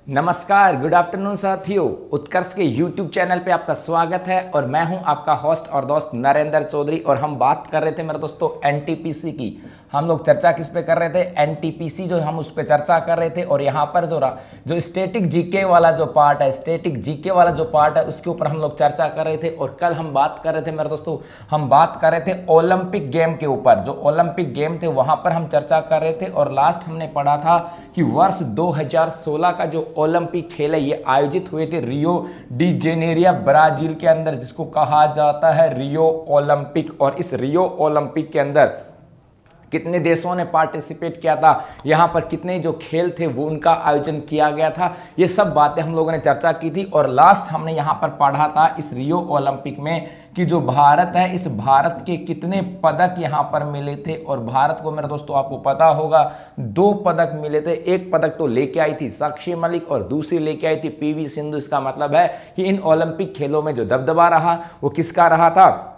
नमस्कार, good afternoon साथियों। उत्कर्ष के YouTube चैनल पे आपका स्वागत है और मैं हूं आपका होस्ट और दोस्त नरेंद्र चौधरी। और हम बात कर रहे थे मेरे दोस्तों एनटीपीसी की। हम लोग चर्चा किस पे कर रहे थे? एनटीपीसी जो हम उस पे चर्चा कर रहे थे। और यहाँ पर जो स्टैटिक जीके वाला जो पार्ट है, स्टैटिक जीके वाला जो पार्ट है उसके ऊपर हम लोग चर्चा कर रहे थे। और कल हम बात कर रहे थे मेरे दोस्तों, हम बात कर रहे थे ओलंपिक गेम के ऊपर। जो ओलंपिक गेम थे वहाँ पर हम चर्चा कर रहे थे। और लास्ट हमने पढ़ा था कि वर्ष 2016 का जो ओलंपिक खेल है ये आयोजित हुए थे रियो डी जेनेरिया ब्राजील के अंदर, जिसको कहा जाता है रियो ओलंपिक। और इस रियो ओलंपिक के अंदर कितने देशों ने पार्टिसिपेट किया था, यहाँ पर कितने जो खेल थे वो उनका आयोजन किया गया था, ये सब बातें हम लोगों ने चर्चा की थी। और लास्ट हमने यहाँ पर पढ़ा था इस रियो ओलंपिक में कि जो भारत है, इस भारत के कितने पदक यहाँ पर मिले थे। और भारत को मेरे दोस्तों आपको पता होगा 2 पदक मिले थे। एक पदक तो लेके आई थी साक्षी मलिक और दूसरी लेके आई थी पीवी सिंधु। इसका मतलब है कि इन ओलंपिक खेलों में जो दबदबा रहा वो किसका रहा था?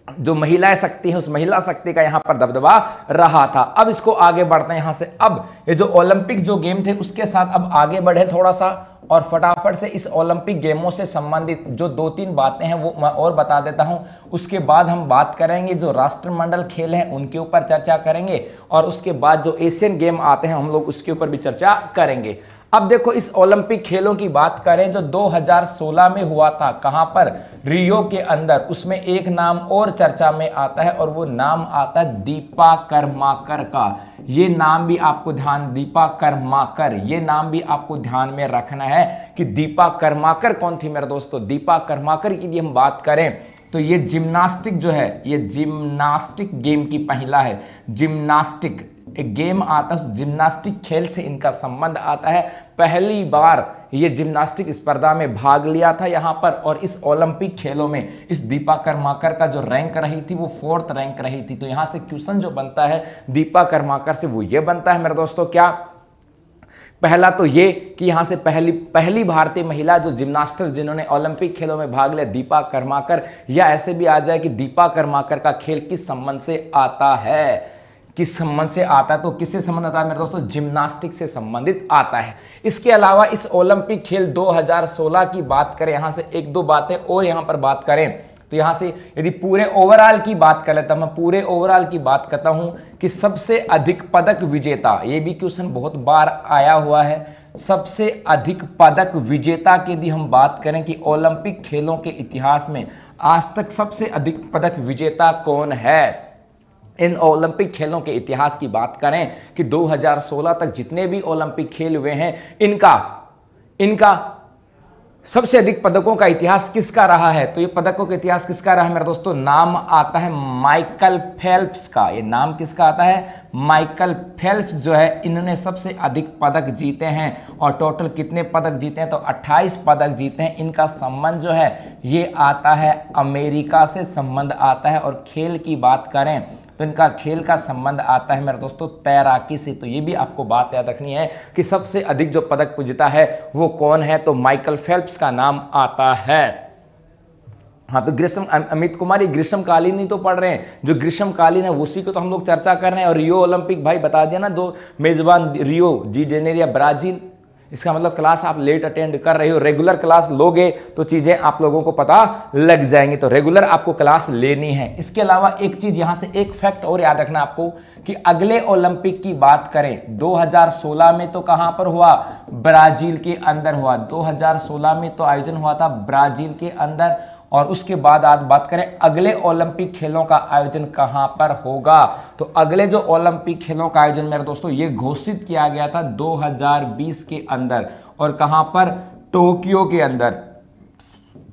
जो महिला शक्ति है उस महिला शक्ति का यहां पर दबदबा रहा था। अब इसको आगे बढ़ते हैं यहां से। अब ये जो ओलंपिक जो गेम थे उसके साथ अब आगे बढ़े थोड़ा सा और फटाफट से इस ओलंपिक गेमों से संबंधित जो 2-3 बातें हैं वो मैं और बता देता हूं। उसके बाद हम बात करेंगे जो राष्ट्रमंडल खेल हैं उनके ऊपर चर्चा करेंगे। और उसके बाद जो एशियन गेम आते हैं हम लोग उसके ऊपर भी चर्चा करेंगे। अब देखो, इस ओलंपिक खेलों की बात करें जो 2016 में हुआ था, कहां पर? रियो के अंदर। उसमें एक नाम और चर्चा में आता है और वो नाम आता है दीपा कर्माकर का। ये नाम भी आपको दीपा कर्माकर, ये नाम भी आपको ध्यान में रखना है कि दीपा कर्माकर कौन थी मेरे दोस्तों। दीपा कर्माकर की यदि हम बात करें तो ये जिम्नास्टिक जो है, ये जिम्नास्टिक गेम की महिला है। जिम्नास्टिक एक गेम आता है, जिम्नास्टिक खेल से इनका संबंध आता है। पहली बार ये जिम्नास्टिक स्पर्धा में भाग लिया था यहाँ पर। और इस ओलंपिक खेलों में इस दीपा कर्माकर का जो रैंक रही थी वो 4th रैंक रही थी। तो यहाँ से क्वेश्चन जो बनता है दीपा कर्माकर से वो ये बनता है मेरे दोस्तों, क्या? पहला तो ये कि यहां से पहली भारतीय महिला जो जिम्नास्टर जिन्होंने ओलंपिक खेलों में भाग लिया, दीपा कर्माकर। या ऐसे भी आ जाए कि दीपा कर्माकर का खेल किस संबंध से आता है, किस संबंध से आता है? तो किससे संबंध आता है मेरे दोस्तों? जिम्नास्टिक से संबंधित आता है। इसके अलावा इस ओलंपिक खेल 2016 की बात करें, यहां से 1-2 बातें और यहां पर बात करें तो यहां से यदि पूरे ओवरऑल की बात कर लेता हूं, मैं पूरे ओवरऑल की बात करता हूं कि सबसे अधिक पदक विजेता, ये भी क्वेश्चन बहुत बार आया हुआ है। सबसे अधिक पदक विजेता की यदि हम बात करें कि ओलंपिक खेलों के इतिहास में आज तक सबसे अधिक पदक विजेता कौन है, इन ओलंपिक खेलों के इतिहास की बात करें कि 2016 तक जितने भी ओलंपिक खेल हुए हैं इनका सबसे अधिक पदकों का इतिहास किसका रहा है? तो ये पदकों का इतिहास किसका रहा है मेरे दोस्तों? नाम आता है माइकल फेल्प्स का। ये नाम किसका आता है? माइकल फेल्प्स जो है, इन्होंने सबसे अधिक पदक जीते हैं। और टोटल कितने पदक जीते हैं? तो 28 पदक जीते हैं। इनका संबंध जो है ये आता है अमेरिका से संबंध आता है। और खेल की बात करें तो इनका खेल का संबंध आता है मेरे दोस्तों तैराकी से। तो ये भी आपको बात याद रखनी है कि सबसे अधिक जो पदक विजेता है वो कौन है? तो माइकल फेल्प्स का नाम आता है। हाँ, तो अमित कुमार ये ग्रीष्मकालीन ही तो पढ़ रहे हैं। जो ग्रीष्मकालीन है उसी को तो हम लोग चर्चा कर रहे हैं। और रियो ओलंपिक भाई बता दिया ना, 2 मेजबान रियो डी जेनेरिया ब्राजील। इसका मतलब क्लास आप लेट अटेंड कर रहे हो, रेगुलर क्लास लोगे तो चीजें आप लोगों को पता लग जाएंगी। तो रेगुलर आपको क्लास लेनी है। इसके अलावा एक चीज यहां से एक फैक्ट और याद रखना आपको कि अगले ओलंपिक की बात करें 2016 में तो कहां पर हुआ? ब्राजील के अंदर हुआ। 2016 में तो आयोजन हुआ था ब्राजील के अंदर। और उसके बाद आज बात करें अगले ओलंपिक खेलों का आयोजन कहां पर होगा? तो अगले जो ओलंपिक खेलों का आयोजन मेरे दोस्तों ये घोषित किया गया था 2020 के अंदर। और कहां पर? टोक्यो के अंदर।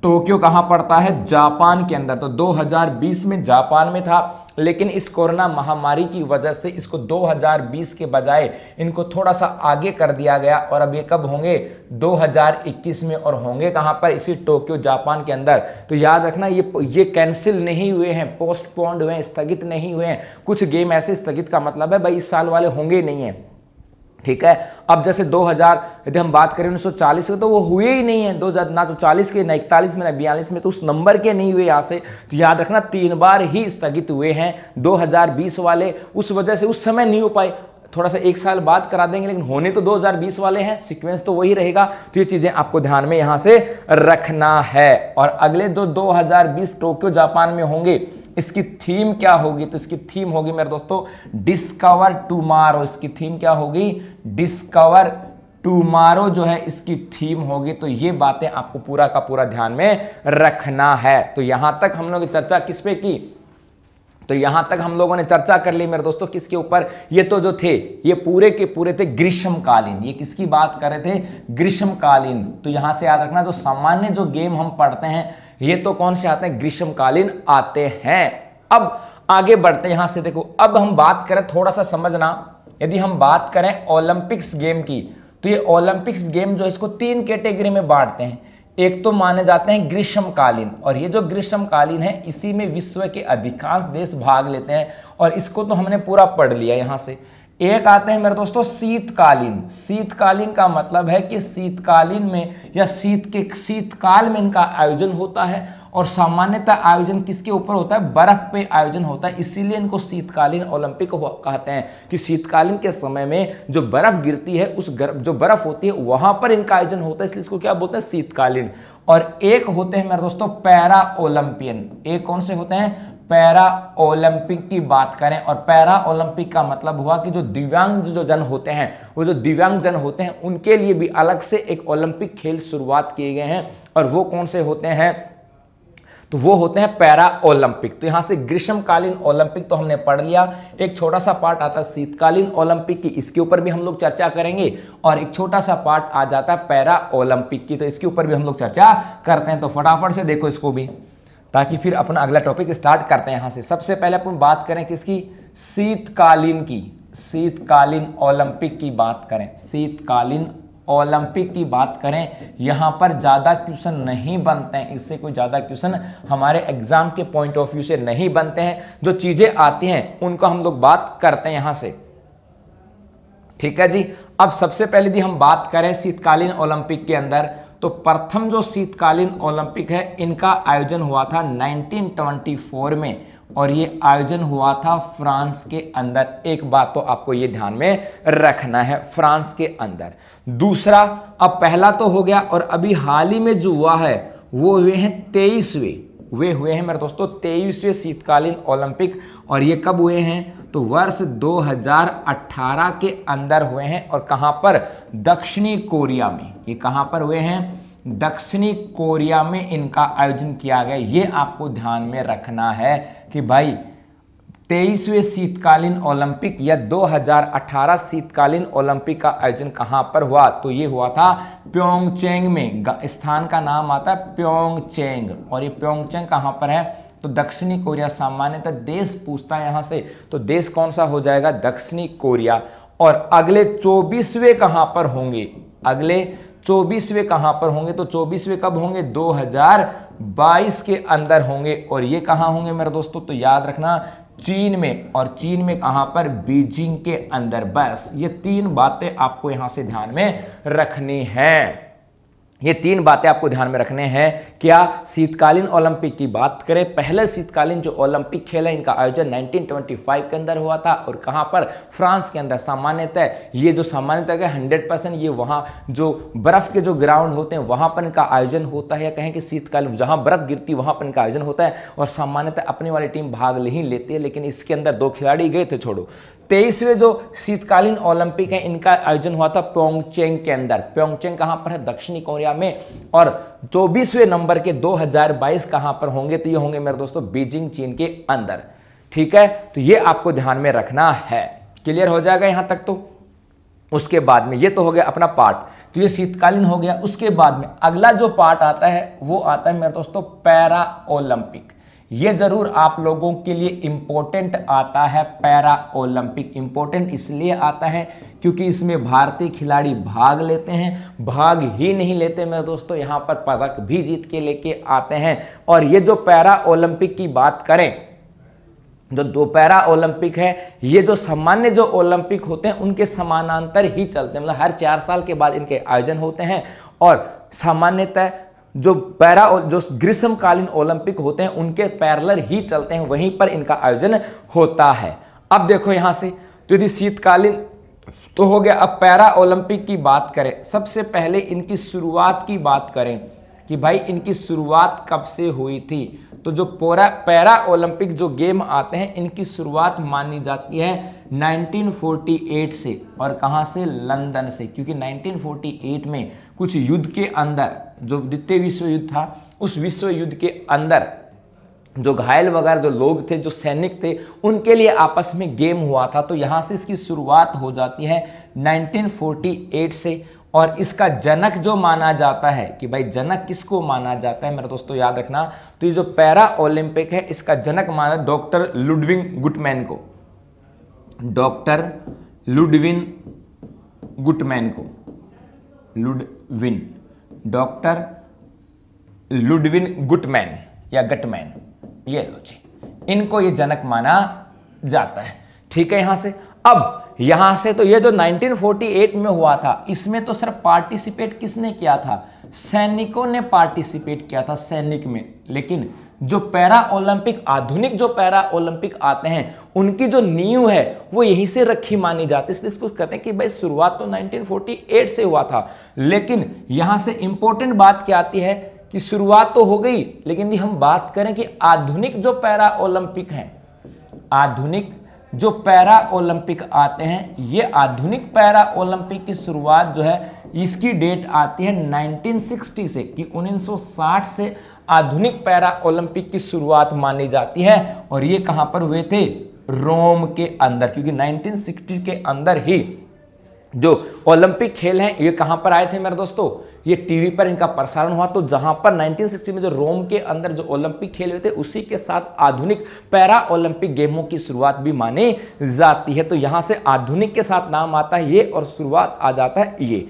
टोक्यो कहां पड़ता है? जापान के अंदर। तो 2020 में जापान में था, लेकिन इस कोरोना महामारी की वजह से इसको 2020 के बजाय इनको थोड़ा सा आगे कर दिया गया। और अब ये कब होंगे? 2021 में। और होंगे कहां पर? इसी टोक्यो जापान के अंदर। तो याद रखना ये कैंसिल नहीं हुए हैं, पोस्टपोन्ड हुए हैं, स्थगित नहीं हुए हैं। कुछ गेम ऐसे स्थगित का मतलब है भाई इस साल वाले होंगे नहीं है, ठीक है। अब जैसे 2000 यदि हम बात करें 1940 के, तो वो हुए ही नहीं है 2000, ना तो 40 के, ना 41 में, ना 42 में, तो उस नंबर के नहीं हुए यहाँ से। तो याद रखना 3 बार ही स्थगित हुए हैं 2020 वाले, उस वजह से उस समय नहीं हो पाए। थोड़ा सा एक साल बाद करा देंगे, लेकिन होने तो 2020 वाले हैं, सीक्वेंस तो वही रहेगा। तो ये चीजें आपको ध्यान में यहां से रखना है। और अगले जो 2020 टोक्यो जापान में होंगे, इसकी थीम क्या होगी? तो इसकी थीम होगी मेरे दोस्तों डिस्कवर टुमारो। इसकी थीम क्या होगी? डिस्कवर टुमारो जो है इसकी थीम होगी। तो ये बातें आपको पूरा का पूरा ध्यान में रखना है। तो यहां तक हम लोग चर्चा किस पे की? तो यहां तक हम लोगों ने चर्चा कर ली मेरे दोस्तों किसके ऊपर? ये तो जो थे ये पूरे के पूरे थे ग्रीष्मकालीन। ये किसकी बात कर रहे थे? ग्रीष्मकालीन। तो यहां से याद रखना जो सामान्य जो गेम हम पढ़ते हैं ये तो कौन से आते हैं? ग्रीष्मकालीन आते हैं। अब आगे बढ़ते हैं यहां से। देखो अब हम बात करें, थोड़ा सा समझना, यदि हम बात करें ओलंपिक्स गेम की, तो ये ओलंपिक्स गेम जो इसको 3 कैटेगरी में बांटते हैं। एक तो माने जाते हैं ग्रीष्मकालीन, और ये जो ग्रीष्मकालीन है इसी में विश्व के अधिकांश देश भाग लेते हैं, और इसको तो हमने पूरा पढ़ लिया यहां से। एक आते हैं मेरे दोस्तों शीतकालीन। शीतकालीन का मतलब है कि शीतकालीन में या शीतकाल में इनका आयोजन होता है, और सामान्यतः आयोजन किसके ऊपर होता है? बर्फ पे आयोजन होता है, इसीलिए इनको शीतकालीन ओलंपिक कहते हैं कि शीतकालीन के समय में जो बर्फ गिरती है उस जो बर्फ होती है वहां पर इनका आयोजन होता है, इसलिए इसको क्या बोलते हैं? शीतकालीन। और एक होते हैं मेरे दोस्तों पैरा ओलंपियन। एक कौन से होते हैं? पैरा ओलंपिक की बात करें, और पैरा ओलंपिक का मतलब हुआ कि जो दिव्यांग जो जन होते हैं, वो जो दिव्यांग जन होते हैं उनके लिए भी अलग से एक ओलंपिक खेल शुरुआत किए गए हैं, और वो कौन से होते हैं? तो वो होते हैं पैरा ओलंपिक। तो यहां से ग्रीष्मकालीन ओलंपिक तो हमने पढ़ लिया। एक छोटा सा पार्ट आता है शीतकालीन ओलंपिक की, इसके ऊपर भी हम लोग चर्चा करेंगे, और एक छोटा सा पार्ट आ जाता है पैरा ओलंपिक की, तो इसके ऊपर भी हम लोग चर्चा करते हैं। तो फटाफट से देखो इसको भी, ताकि फिर अपना अगला टॉपिक स्टार्ट करते हैं यहां से। सबसे पहले अपन बात करें किसकी? शीतकालीन की। शीतकालीन ओलंपिक की बात करें, शीतकालीन ओलंपिक की बात करें, यहां पर ज्यादा क्वेश्चन नहीं बनते हैं, इससे कोई ज्यादा क्वेश्चन हमारे एग्जाम के पॉइंट ऑफ व्यू से नहीं बनते हैं। जो चीजें आती हैं उनको हम लोग बात करते हैं यहां से, ठीक है जी। अब सबसे पहले यदि हम बात करें शीतकालीन ओलंपिक के अंदर, तो प्रथम जो शीतकालीन ओलंपिक है इनका आयोजन हुआ था 1924 में, और ये आयोजन हुआ था फ्रांस के अंदर। एक बात तो आपको ये ध्यान में रखना है, फ्रांस के अंदर। दूसरा, अब पहला तो हो गया, और अभी हाल ही में जो हुआ है वो हुए हैं 23वें। वे हुए हैं मेरे दोस्तों 23वें शीतकालीन ओलंपिक, और ये कब हुए हैं? तो वर्ष 2018 के अंदर हुए हैं, और कहां पर? दक्षिणी कोरिया में। ये कहां पर हुए हैं? दक्षिणी कोरिया में इनका आयोजन किया गया। ये आपको ध्यान में रखना है कि भाई 23वें शीतकालीन ओलंपिक या 2018 शीतकालीन ओलंपिक का आयोजन कहां पर हुआ? तो ये हुआ था प्योंगचैंग में। स्थान का नाम आता है प्योंगचैंग, और ये प्योंगचैंग कहां पर है? तो दक्षिणी कोरिया। सामान्यतः देश पूछता है यहां से, तो देश कौन सा हो जाएगा? दक्षिणी कोरिया। और अगले 24वें कहां पर होंगे? अगले 24वें कहां पर होंगे? तो 24वें कब होंगे? 2022 के अंदर होंगे, और ये कहां होंगे मेरे दोस्तों? तो याद रखना चीन में, और चीन में कहां पर? बीजिंग के अंदर। बस ये 3 बातें आपको यहां से ध्यान में रखनी हैं। ये 3 बातें आपको ध्यान में रखने हैं। क्या? शीतकालीन ओलंपिक की बात करें, पहले शीतकालीन जो ओलंपिक खेल है इनका आयोजन 1925 के अंदर हुआ था, और कहां पर? फ्रांस के अंदर। सामान्यतः ये जो सामान्यतः 100% ये वहां जो बर्फ के जो ग्राउंड होते हैं वहां पर इनका आयोजन होता है, या कहें कि शीतकालीन जहां बर्फ गिरती है वहां पर इनका आयोजन होता है, और सामान्यतः अपनी वाली टीम भाग नहीं लेती है, लेकिन इसके अंदर 2 खिलाड़ी गए थे। छोड़ो, 23वें जो शीतकालीन ओलंपिक है इनका आयोजन हुआ था प्योंगचैंग के अंदर। प्योंगचैंग कहां पर है? दक्षिणी कोरिया में। और 24वें नंबर के 2022 कहां पर होंगे? तो ये होंगे मेरे दोस्तों बीजिंग, चीन के अंदर। ठीक है, तो ये आपको ध्यान में रखना है। क्लियर हो जाएगा यहां तक? तो उसके बाद में ये तो हो गया अपना पार्ट, तो ये शीतकालीन हो गया। उसके बाद में अगला जो पार्ट आता है वो आता है मेरे दोस्तों पैरा ओलंपिक। ये जरूर आप लोगों के लिए इंपॉर्टेंट आता है। पैरा ओलंपिक इंपॉर्टेंट इसलिए आता है क्योंकि इसमें भारतीय खिलाड़ी भाग लेते हैं। भाग ही नहीं लेते मेरे दोस्तों, यहाँ पर पदक भी जीत के लेके आते हैं। और ये जो पैरा ओलंपिक की बात करें, जो 2 पैरा ओलंपिक है, ये जो सामान्य जो ओलंपिक होते हैं उनके समानांतर ही चलते हैं, मतलब हर 4 साल के बाद इनके आयोजन होते हैं। और सामान्यतः जो ग्रीष्मकालीन ओलंपिक होते हैं उनके पैरेलल ही चलते हैं, वहीं पर इनका आयोजन होता है। अब देखो यहां से, तो यदि शीतकालीन तो हो गया। अब पैरा ओलंपिक की बात करें, सबसे पहले इनकी शुरुआत की बात करें कि भाई इनकी शुरुआत कब से हुई थी। तो जो पैरा ओलंपिक जो गेम आते हैं इनकी शुरुआत मानी जाती है 1948 से। और कहां से? लंदन से, क्योंकि 1948 में कुछ युद्ध के अंदर, जो द्वितीय विश्व युद्ध था, उस विश्व युद्ध के अंदर जो घायल वगैरह जो लोग थे, जो सैनिक थे, उनके लिए आपस में गेम हुआ था। तो यहाँ से इसकी शुरुआत हो जाती है 1948 से। और इसका जनक जो माना जाता है कि भाई जनक किसको माना जाता है मेरे दोस्तों, याद रखना। तो ये जो पैरा ओलंपिक है इसका जनक माना डॉक्टर लुडविग गुटमैन को, डॉक्टर लुडविग गुटमैन को, डॉक्टर लुडविग गुटमैन या गटमैन, ये लो जी, इनको ये जनक माना जाता है। ठीक है। यहां से अब यहां से तो ये जो 1948 में हुआ था, इसमें तो सिर्फ पार्टिसिपेट किसने किया था? सैनिकों ने पार्टिसिपेट किया था, सैनिक में। लेकिन जो पैरा ओलंपिक, आधुनिक जो पैरा ओलंपिक आते हैं, उनकी जो नींव है वो यहीं से रखी मानी जाती है। इसलिए इसको कहते हैं कि भाई शुरुआत तो 1948 से हुआ था। लेकिन यहां से इंपॉर्टेंट बात क्या आती है कि शुरुआत तो हो गई, लेकिन यदि हम बात करें कि आधुनिक जो पैरा ओलंपिक हैं, आधुनिक जो पैरा ओलंपिक आते हैं, ये आधुनिक पैरा ओलंपिक की शुरुआत जो है इसकी डेट आती है 1960 से, कि 1960 से आधुनिक पैरा ओलंपिक की शुरुआत मानी जाती है। और ये कहां पर हुए थे? रोम के अंदर, क्योंकि 1960 के अंदर ही जो ओलंपिक खेल हैं ये कहां पर आए थे मेरे दोस्तों? ये टीवी पर इनका प्रसारण हुआ। तो जहां पर 1960 में जो रोम के अंदर जो ओलंपिक खेल हुए थे, उसी के साथ आधुनिक पैरा ओलंपिक गेमों की शुरुआत भी मानी जाती है। तो यहां से आधुनिक के साथ नाम आता है ये और शुरुआत आ जाता है ये।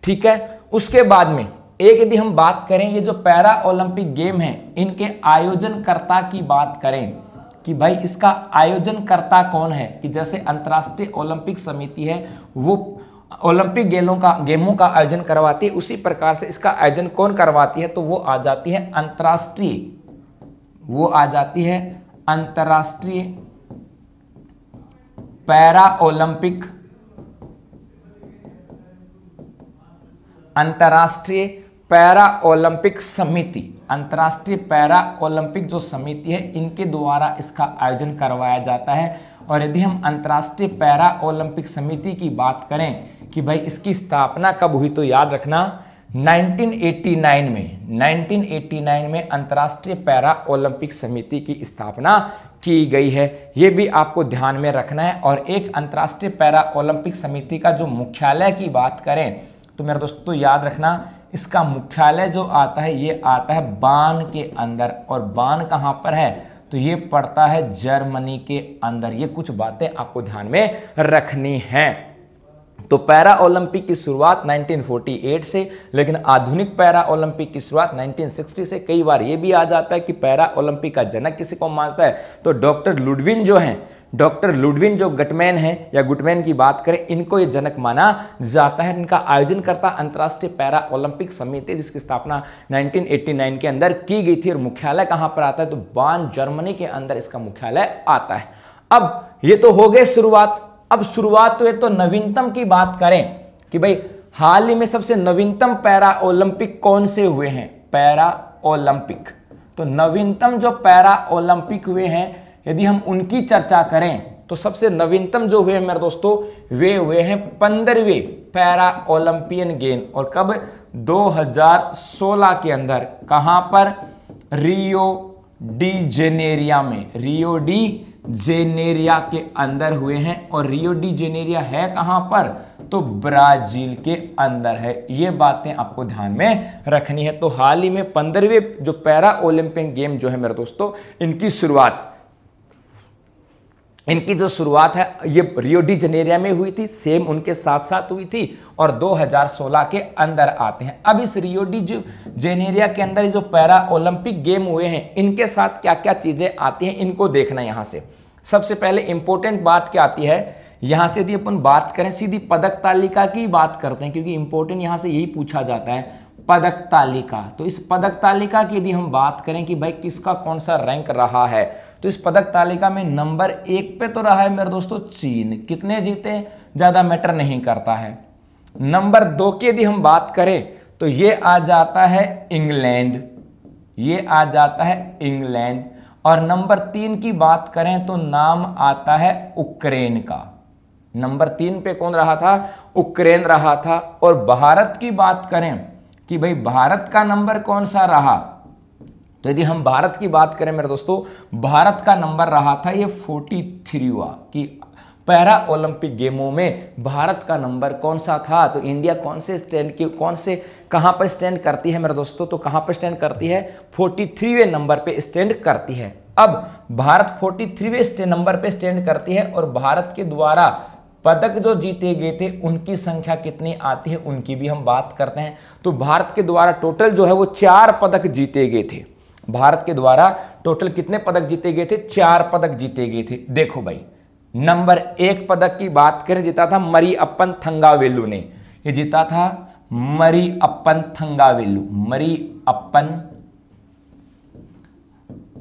ठीक है। उसके बाद में एक यदि हम बात करें, ये जो पैरा ओलंपिक गेम है, इनके आयोजनकर्ता की बात करें कि भाई इसका आयोजनकर्ता कौन है, कि जैसे अंतर्राष्ट्रीय ओलंपिक समिति है वो ओलंपिक गेमों का आयोजन करवाती है, उसी प्रकार से इसका आयोजन कौन करवाती है? तो वो आ जाती है अंतर्राष्ट्रीय पैरा ओलंपिक, अंतर्राष्ट्रीय पैरा ओलंपिक समिति, अंतर्राष्ट्रीय पैरा ओलंपिक जो समिति है, इनके द्वारा इसका आयोजन करवाया जाता है। और यदि हम अंतर्राष्ट्रीय पैरा ओलंपिक समिति की बात करें कि भाई इसकी स्थापना कब हुई, तो याद रखना 1989 में अंतर्राष्ट्रीय पैरा ओलंपिक समिति की स्थापना की गई है। ये भी आपको ध्यान में रखना है। और एक अंतर्राष्ट्रीय पैरा ओलंपिक समिति का जो मुख्यालय की बात करें तो मेरे दोस्तों याद रखना, इसका मुख्यालय जो आता है ये आता है बान के अंदर। और बान कहाँ पर है? तो ये पड़ता है जर्मनी के अंदर। ये कुछ बातें आपको ध्यान में रखनी हैं। तो पैरा ओलंपिक की शुरुआत 1948 से, लेकिन आधुनिक पैरा ओलंपिक की शुरुआत 1960 से। कई बार ये भी आ जाता है कि पैरा ओलंपिक का जनक किसी को मानता है, तो डॉक्टर लुडविग जो हैं, डॉक्टर लुडविग जो गटमैन है या गुटमैन की बात करें, इनको ये जनक माना जाता है। इनका आयोजन करता अंतर्राष्ट्रीय पैरा ओलंपिक समिति, जिसकी स्थापना 1989 के अंदर की गई थी। और मुख्यालय कहां पर आता है? तो बान जर्मनी के अंदर इसका मुख्यालय आता है। अब ये तो हो गए शुरुआत। अब शुरुआत हुए तो नवीनतम की बात करें कि भाई हाल ही में सबसे नवीनतम पैरा ओलंपिक कौन से हुए हैं? Para Olympic. तो नवीनतम जो पैरा ओलंपिक हुए हैं, यदि हम उनकी चर्चा करें तो सबसे नवीनतम जो हुए मेरे दोस्तों, वे हुए हैं 15वें पैरा ओलंपियन गेम। और कब? 2016 के अंदर। कहां पर? रियो डी जेनेरिया में, रियो डी जेनेरिया के अंदर हुए हैं। और रियो डी जेनेरिया है कहां पर? तो ब्राजील के अंदर है। ये बातें आपको ध्यान में रखनी है। तो हाल ही में 15वें जो पैरा ओलंपिक गेम जो है मेरे दोस्तों, इनकी जो शुरुआत है ये रियो डी जेनेरिया में हुई थी, सेम उनके साथ साथ हुई थी, और 2016 के अंदर आते हैं। अब इस रियो डी जेनेरिया के अंदर जो पैरा ओलंपिक गेम हुए हैं, इनके साथ क्या क्या चीजें आती हैं, इनको देखना। यहां से सबसे पहले इंपॉर्टेंट बात क्या आती है, यहां से यदि अपन बात करें सीधी पदक तालिका की बात करते हैं, क्योंकि इंपॉर्टेंट यहां से यही पूछा जाता है, पदक तालिका। तो इस पदक तालिका की यदि हम बात करें कि भाई किसका कौन सा रैंक रहा है, तो इस पदक तालिका में नंबर 1 पे तो रहा है मेरे दोस्तों चीन, कितने जीते ज्यादा मैटर नहीं करता है। नंबर 2 की यदि हम बात करें तो ये आ जाता है इंग्लैंड, ये आ जाता है इंग्लैंड। और नंबर 3 की बात करें तो नाम आता है उक्रेन का। नंबर 3 पे कौन रहा था? उक्रेन रहा था। और भारत की बात करें कि भाई भारत का नंबर कौन सा रहा, तो यदि हम भारत की बात करें मेरे दोस्तों, भारत का नंबर रहा था ये 43वां कि पैरा ओलंपिक गेमों में भारत का नंबर कौन सा था। तो इंडिया कौन से कहां पर स्टैंड करती है मेरे दोस्तों, तो कहां पर स्टैंड करती है? 43वें नंबर पे स्टैंड करती है। अब भारत 43वें नंबर पे स्टैंड करती है और भारत के द्वारा पदक जो जीते गए थे उनकी संख्या कितनी आती है उनकी भी हम बात करते हैं। तो भारत के द्वारा टोटल जो है वो 4 पदक जीते गए थे। भारत के द्वारा टोटल कितने पदक जीते गए थे? 4 पदक जीते गए थे। देखो भाई, नंबर 1 पदक की बात करें, जीता था मरियप्पन थंगावेलु ने। ये जीता था मरियप्पन थंगावेलु, मरियप्पन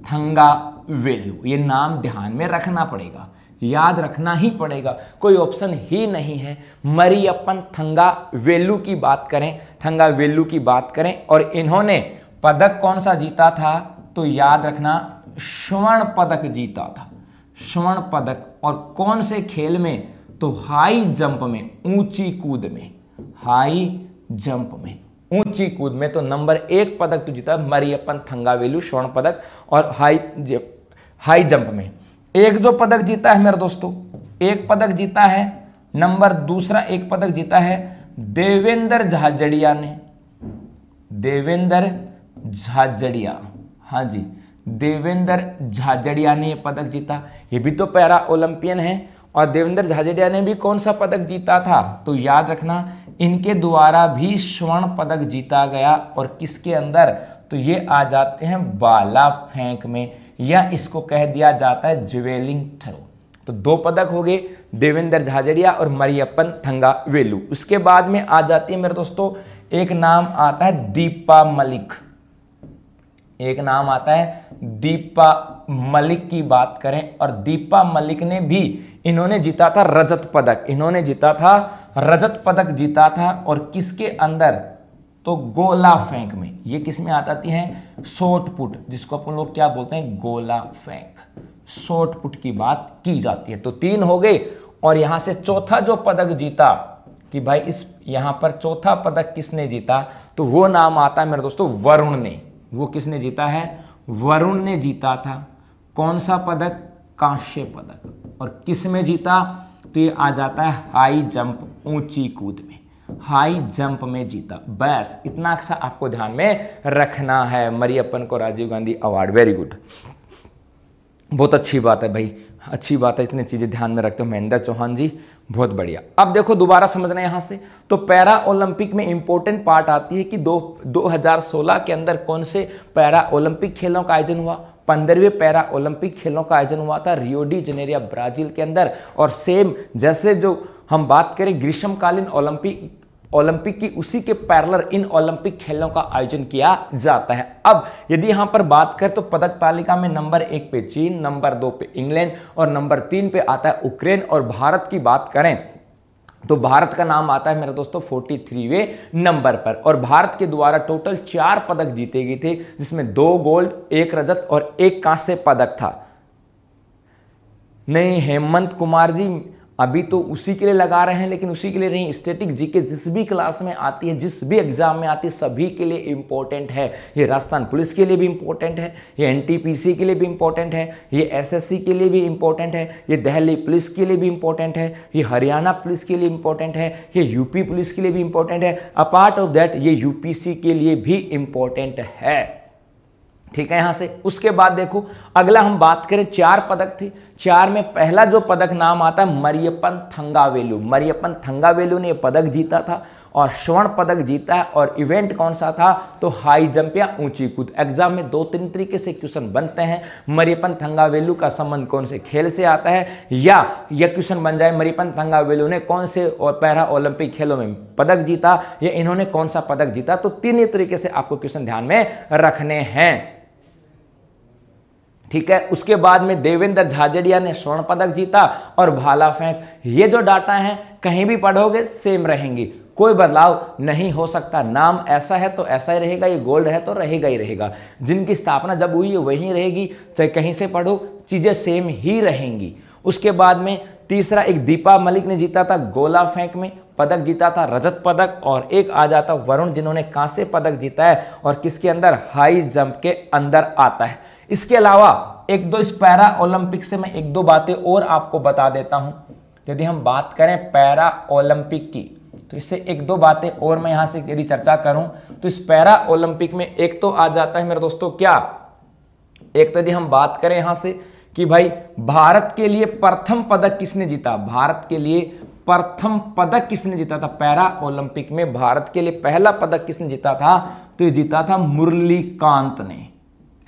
थंगावेलु। ये नाम ध्यान में रखना पड़ेगा, याद रखना ही पड़ेगा, कोई ऑप्शन ही नहीं है। मरियप्पन थंगावेलु की बात करें, थंगावेलु की बात करें, और इन्होंने पदक कौन सा जीता था? तो याद रखना स्वर्ण पदक जीता था, स्वर्ण पदक। और कौन से खेल में? तो हाई जंप में, ऊंची कूद में, हाई जंप में, ऊंची कूद में। तो नंबर 1 पदक तो जीता मरियप्पन थंगावेलु, स्वर्ण पदक, और हाई जंप में। एक जो पदक जीता है मेरे दोस्तों, एक पदक जीता है, नंबर 2 एक पदक जीता है देवेंद्र झाझड़िया ने, देवेंद्र झाझड़िया, हाँ जी, देवेंद्र झाझड़िया ने यह पदक जीता। ये भी तो पैरा ओलंपियन है। और देवेंद्र झाझड़िया ने भी कौन सा पदक जीता था? तो याद रखना इनके द्वारा भी स्वर्ण पदक जीता गया। और किसके अंदर? तो ये आ जाते हैं भाला फेंक में, या इसको कह दिया जाता है जेवेलिंग थ्रो। तो 2 पदक हो गए, देवेंद्र झाझड़िया और मरियप्पन थंगावेलु। उसके बाद में आ जाती है मेरे दोस्तों, एक नाम आता है दीपा मलिक, एक नाम आता है दीपा मलिक की बात करें। और दीपा मलिक ने भी, इन्होंने जीता था रजत पदक, इन्होंने जीता था रजत पदक जीता था। और किसके अंदर? तो गोला फेंक में। ये किस में आ जाती है? शॉर्ट पुट, जिसको अपन लोग क्या बोलते हैं? गोला फेंक, शॉर्ट पुट की बात की जाती है। तो 3 हो गए। और यहां से चौथा जो पदक जीता कि भाई इस यहां पर चौथा पदक किसने जीता, तो वो नाम आता है मेरे दोस्तों वरुण ने। वो किसने जीता है? वरुण ने जीता था। कौन सा पदक? कांस्य पदक। और किस में जीता? तो ये आ जाता है हाई जंप, ऊंची कूद में, हाई जंप में जीता। बस इतना सा आपको ध्यान में रखना है। मरियप्पन को Rajiv Gandhi award, very good, बहुत अच्छी बात है भाई, अच्छी बात है, इतनी चीजें ध्यान में रखते हो महेंद्र चौहान जी, बहुत बढ़िया। अब देखो दोबारा समझना यहां से, तो पैरा ओलंपिक में इंपॉर्टेंट पार्ट आती है कि 2016 के अंदर कौन से पैरा ओलंपिक खेलों का आयोजन हुआ? 15वें पैरा ओलंपिक खेलों का आयोजन हुआ था रियो डी जेनेरियो ब्राजील के अंदर। और सेम जैसे जो हम बात करें ग्रीष्मकालीन ओलंपिक की, उसी के पैरेलल इन ओलंपिक खेलों का आयोजन किया जाता है। अब यदि यहां पर बात करें तो पदक तालिका में नंबर 1 पे चीन, नंबर 2 पे इंग्लैंड और नंबर 3 पे आता है उक्रेन। और भारत की बात करें तो भारत का नाम आता है मेरे दोस्तों 43वें नंबर पर। और भारत के द्वारा टोटल 4 पदक जीते गए थे, जिसमें 2 गोल्ड, 1 रजत और 1 कांस्य पदक था। नहीं हेमंत कुमार जी, अभी तो उसी के लिए लगा रहे हैं, लेकिन उसी के लिए नहीं, स्टैटिक जीके जिस भी क्लास में आती है, जिस भी एग्जाम में आती है, सभी के लिए इंपॉर्टेंट है। ये राजस्थान पुलिस के लिए भी इंपॉर्टेंट है, ये एनटीपीसी के लिए भी इंपॉर्टेंट है, ये एसएससी के लिए भी इंपॉर्टेंट है, ये दिल्ली पुलिस के लिए भी इंपॉर्टेंट है, ये हरियाणा पुलिस के लिए इंपॉर्टेंट है, ये यूपी पुलिस के लिए भी इंपॉर्टेंट है। अपार्ट ऑफ दैट ये यूपीसी के लिए भी इंपॉर्टेंट है। ठीक है, यहां से उसके बाद देखो अगला हम बात करें, 4 पदक थे। 4 में पहला जो पदक नाम आता है मरियप्पन थंगावेलु। मरियप्पन थंगावेलु ने पदक जीता था और स्वर्ण पदक जीता है। और इवेंट कौन सा था? तो हाई जंप या ऊंची कूद। एग्जाम में 2-3 तरीके से क्वेश्चन बनते हैं। मरियप्पन थंगावेलु का संबंध कौन से खेल से आता है, या यह क्वेश्चन बन जाए मरियप्पन थंगावेलु ने कौन से और पैरा ओलंपिक खेलों में पदक जीता, या इन्होंने कौन सा पदक जीता। तो 3 तरीके से आपको क्वेश्चन ध्यान में रखने हैं। ठीक है। उसके बाद में देवेंद्र झाझड़िया ने स्वर्ण पदक जीता और भाला फेंक। ये जो डाटा है कहीं भी पढ़ोगे सेम रहेंगी, कोई बदलाव नहीं हो सकता। नाम ऐसा है तो ऐसा ही रहेगा, ये गोल्ड है तो रहेगा ही रहेगा। जिनकी स्थापना जब हुई है वहीं रहेगी, चाहे कहीं से पढ़ो चीजें सेम ही रहेंगी। उसके बाद में तीसरा एक दीपा मलिक ने जीता था गोला फेंक में, पदक जीता था रजत पदक। और एक आ जाता वरुण जिन्होंने कांस्य पदक जीता है और किसके अंदर, हाई जंप के अंदर आता है। इसके अलावा एक दो इस पैरा ओलंपिक से मैं एक दो बातें और आपको बता देता हूं। यदि हम बात करें पैरा ओलंपिक की तो इससे एक दो बातें और मैं यहां से यदि चर्चा करूं तो इस पैरा ओलंपिक में एक तो आ जाता है मेरे दोस्तों क्या, एक तो यदि हम बात करें यहां से कि भाई भारत के लिए प्रथम पदक किसने जीता, भारत के लिए प्रथम पदक किसने जीता था पैरा ओलंपिक में, भारत के लिए पहला पदक किसने जीता था, तो ये जीता था मुरलीकांत ने।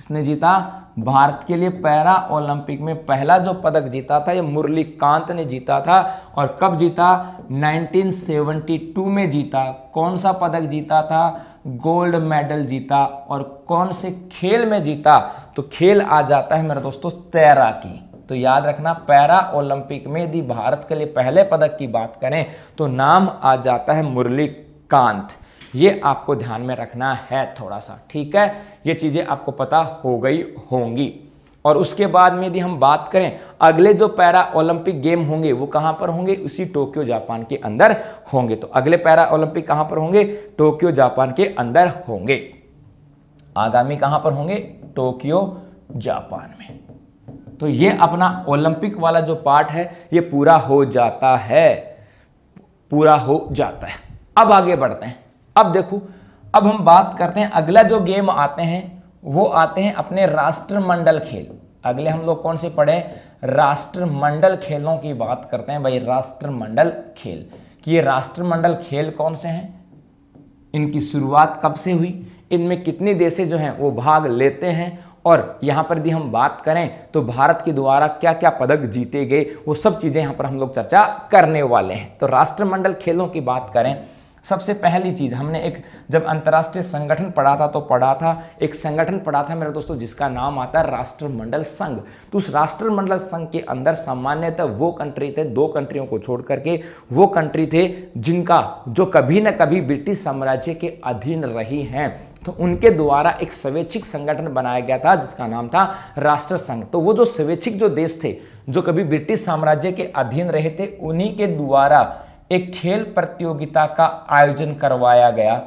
इसने जीता भारत के लिए पैरा ओलंपिक में पहला जो पदक जीता था ये मुरलीकांत ने जीता था। और कब जीता, 1972 में जीता। कौन सा पदक जीता था, गोल्ड मेडल जीता। और कौन से खेल में जीता, तो खेल आ जाता है मेरे दोस्तों तैराकी। तो याद रखना पैरा ओलंपिक में यदि भारत के लिए पहले पदक की बात करें तो नाम आ जाता है मुरलीकांत। ये आपको ध्यान में रखना है थोड़ा सा, ठीक है। ये चीजें आपको पता हो गई होंगी। और उसके बाद में यदि हम बात करें अगले जो पैरा ओलंपिक गेम होंगे वो कहां पर होंगे, उसी टोक्यो जापान के अंदर होंगे। तो अगले पैरा ओलंपिक कहां पर होंगे, टोक्यो जापान के अंदर होंगे। आगामी कहां पर होंगे, टोक्यो जापान में। तो ये अपना ओलंपिक वाला जो पार्ट है ये पूरा हो जाता है, पूरा हो जाता है। अब आगे बढ़ते हैं। अब देखो, अब हम बात करते हैं अगला जो गेम आते हैं वो आते हैं अपने राष्ट्रमंडल खेल। अगले हम लोग कौन से पढ़े, राष्ट्रमंडल खेलों की बात करते हैं भाई। राष्ट्रमंडल खेल कि ये राष्ट्रमंडल खेल कौन से हैं, इनकी शुरुआत कब से हुई, इनमें कितने देश जो हैं वो भाग लेते हैं, और यहाँ पर यदि हम बात करें तो भारत के द्वारा क्या क्या पदक जीते गए वो सब चीज़ें यहाँ पर हम लोग चर्चा करने वाले हैं। तो राष्ट्रमंडल खेलों की बात करें, सबसे पहली चीज़ हमने एक जब अंतर्राष्ट्रीय संगठन पढ़ा था तो पढ़ा था, एक संगठन पढ़ा था मेरे दोस्तों जिसका नाम आता है राष्ट्रमंडल संघ। तो उस राष्ट्रमंडल संघ के अंदर सामान्यतः वो कंट्री थे, दो कंट्रियों को छोड़ करके वो कंट्री थे जिनका जो कभी न कभी ब्रिटिश साम्राज्य के अधीन रही हैं। तो उनके द्वारा एक स्वैच्छिक संगठन बनाया गया था जिसका नाम था राष्ट्र संघ। तो वो जो स्वैच्छिक जो देश थे जो कभी ब्रिटिश साम्राज्य के अधीन रहे थे, उन्हीं के द्वारा एक खेल प्रतियोगिता का आयोजन करवाया गया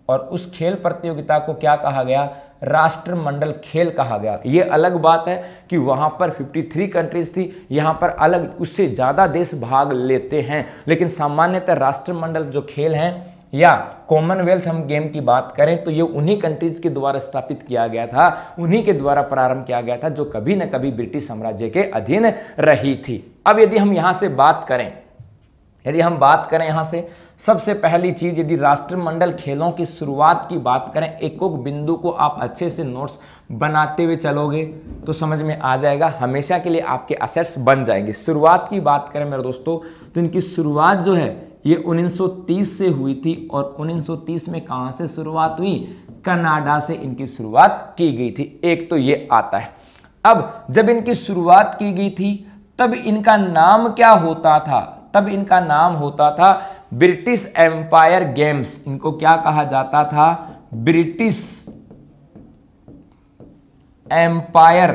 और उस खेल प्रतियोगिता को क्या कहा गया, राष्ट्रमंडल खेल कहा गया। ये अलग बात है कि वहां पर 53 कंट्रीज थी, यहां पर अलग उससे ज्यादा देश भाग लेते हैं, लेकिन सामान्यतः राष्ट्रमंडल जो खेल हैं या कॉमनवेल्थ हम गेम की बात करें तो ये उन्हीं कंट्रीज के द्वारा स्थापित किया गया था, उन्हीं के द्वारा प्रारंभ किया गया था जो कभी न कभी ब्रिटिश साम्राज्य के अधीन रही थी। अब यदि हम यहां से बात करें, यदि हम बात करें यहां से सबसे पहली चीज, यदि राष्ट्रमंडल खेलों की शुरुआत की बात करें, एक बिंदु को आप अच्छे से नोट्स बनाते हुए चलोगे तो समझ में आ जाएगा, हमेशा के लिए आपके असेट्स बन जाएंगे। शुरुआत की बात करें मेरे दोस्तों तो इनकी शुरुआत जो है ये 1930 से हुई थी और 1930 में कहां से शुरुआत हुई, कनाडा से इनकी शुरुआत की गई थी। एक तो ये आता है। अब जब इनकी शुरुआत की गई थी तब इनका नाम क्या होता था, तब इनका नाम होता था ब्रिटिश एम्पायर गेम्स। इनको क्या कहा जाता था, ब्रिटिश एम्पायर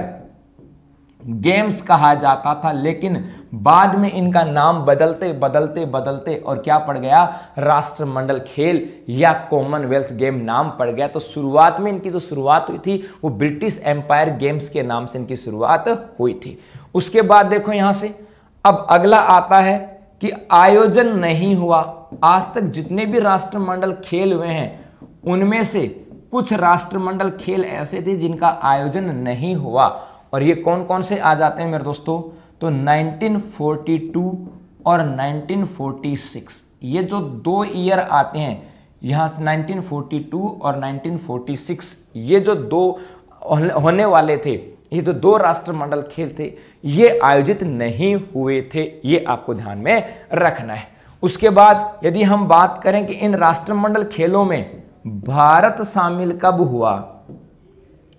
गेम्स कहा जाता था। लेकिन बाद में इनका नाम बदलते बदलते बदलते और क्या पड़ गया, राष्ट्रमंडल खेल या कॉमनवेल्थ गेम नाम पड़ गया। तो शुरुआत में इनकी जो शुरुआत हुई थी वो ब्रिटिश एम्पायर गेम्स के नाम से इनकी शुरुआत हुई थी। उसके बाद देखो यहां से अब अगला आता है कि आयोजन नहीं हुआ। आज तक जितने भी राष्ट्रमंडल खेल हुए हैं उनमें से कुछ राष्ट्रमंडल खेल ऐसे थे जिनका आयोजन नहीं हुआ, और ये कौन कौन से आ जाते हैं मेरे दोस्तों, तो 1942 और 1946, ये जो 2 ईयर आते हैं यहाँ 1942 और 1946, ये जो 2 होने वाले थे, ये जो 2 राष्ट्रमंडल खेल थे ये आयोजित नहीं हुए थे, ये आपको ध्यान में रखना है। उसके बाद यदि हम बात करें कि इन राष्ट्रमंडल खेलों में भारत शामिल कब हुआ,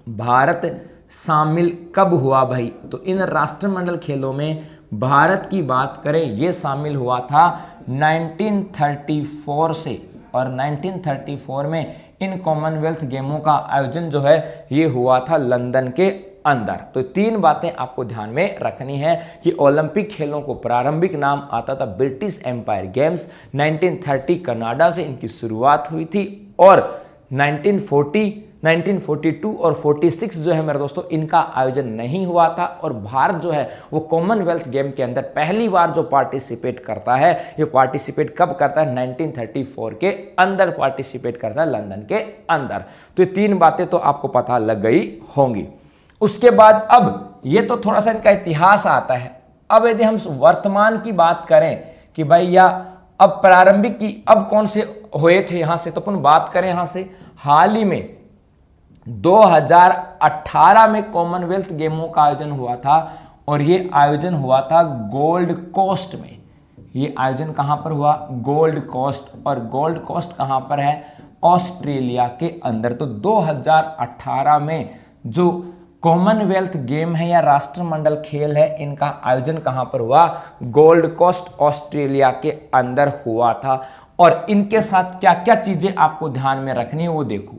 भारत शामिल कब हुआ भाई? तो इन राष्ट्रमंडल खेलों में भारत की बात करें, ये शामिल हुआ था 1934 से, और 1934 में इन कॉमनवेल्थ गेमों का आयोजन जो है ये हुआ था लंदन के अंदर। तो 3 बातें आपको ध्यान में रखनी है कि ओलंपिक खेलों को प्रारंभिक नाम आता था ब्रिटिश एम्पायर गेम्स, 1930 कनाडा से इनकी शुरुआत हुई थी, और 1940, 1942 और 46 जो है मेरे दोस्तों इनका आयोजन नहीं हुआ था, और भारत जो है वो कॉमनवेल्थ गेम के अंदर पहली बार जो पार्टिसिपेट करता है, ये पार्टिसिपेट कब करता है? 1934 के अंदर पार्टिसिपेट करता है, लंदन के अंदर। तो ये 3 बातें तो आपको पता लग गई होंगी। उसके बाद अब ये तो थोड़ा सा इनका इतिहास आता है। अब यदि हम वर्तमान की बात करें कि भाई या अब प्रारंभिक की अब कौन से हुए थे यहां से, तो अपन बात करें यहां से हाल ही में 2018 में कॉमनवेल्थ गेमों का आयोजन हुआ था, और ये आयोजन हुआ था गोल्ड कोस्ट में। ये आयोजन कहां पर हुआ? गोल्ड कोस्ट, और गोल्ड कोस्ट कहां पर है? ऑस्ट्रेलिया के अंदर। तो 2018 में जो कॉमनवेल्थ गेम है या राष्ट्रमंडल खेल है, इनका आयोजन कहां पर हुआ? गोल्ड कोस्ट ऑस्ट्रेलिया के अंदर हुआ था। और इनके साथ क्या क्या चीजें आपको ध्यान में रखनी है वो देखो।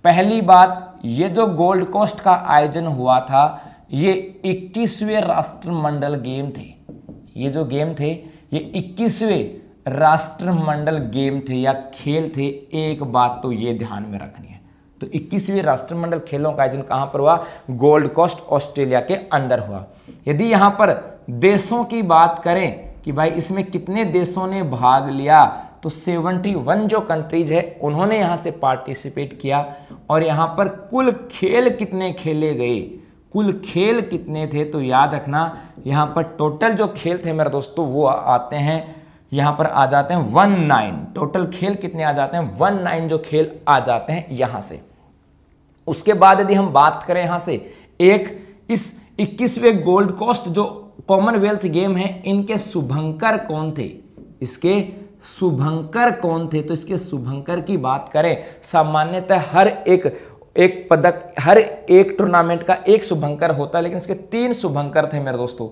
पहली बात, ये जो गोल्ड कोस्ट का आयोजन हुआ था ये 21वें राष्ट्रमंडल गेम थे। ये जो गेम थे ये 21वें राष्ट्रमंडल गेम थे या खेल थे। एक बात तो ये ध्यान में रखनी है। तो 21वीं राष्ट्रमंडल खेलों का आयोजन कहां पर हुआ? गोल्ड कोस्ट ऑस्ट्रेलिया के अंदर हुआ। यदि यहां पर देशों की बात करें कि भाई इसमें कितने देशों ने भाग लिया, तो 71 जो कंट्रीज है उन्होंने यहां से पार्टिसिपेट किया। और यहां पर कुल खेल कितने खेले गए, कुल खेल कितने थे, तो याद रखना यहां पर टोटल जो खेल थे मेरे दोस्तों वो आते हैं, यहां पर आ जाते हैं 19। टोटल खेल कितने आ जाते हैं? 19 जो खेल आ जाते हैं यहां से। उसके बाद यदि हम बात करें यहां से एक इस 21वें गोल्ड कोस्ट जो कॉमनवेल्थ गेम है, इनके शुभंकर कौन थे? इसके शुभंकर कौन थे? तो इसके शुभंकर की बात करें, सामान्यतः हर एक पदक, हर एक टूर्नामेंट का एक शुभंकर होता है, लेकिन इसके 3 शुभंकर थे मेरे दोस्तों।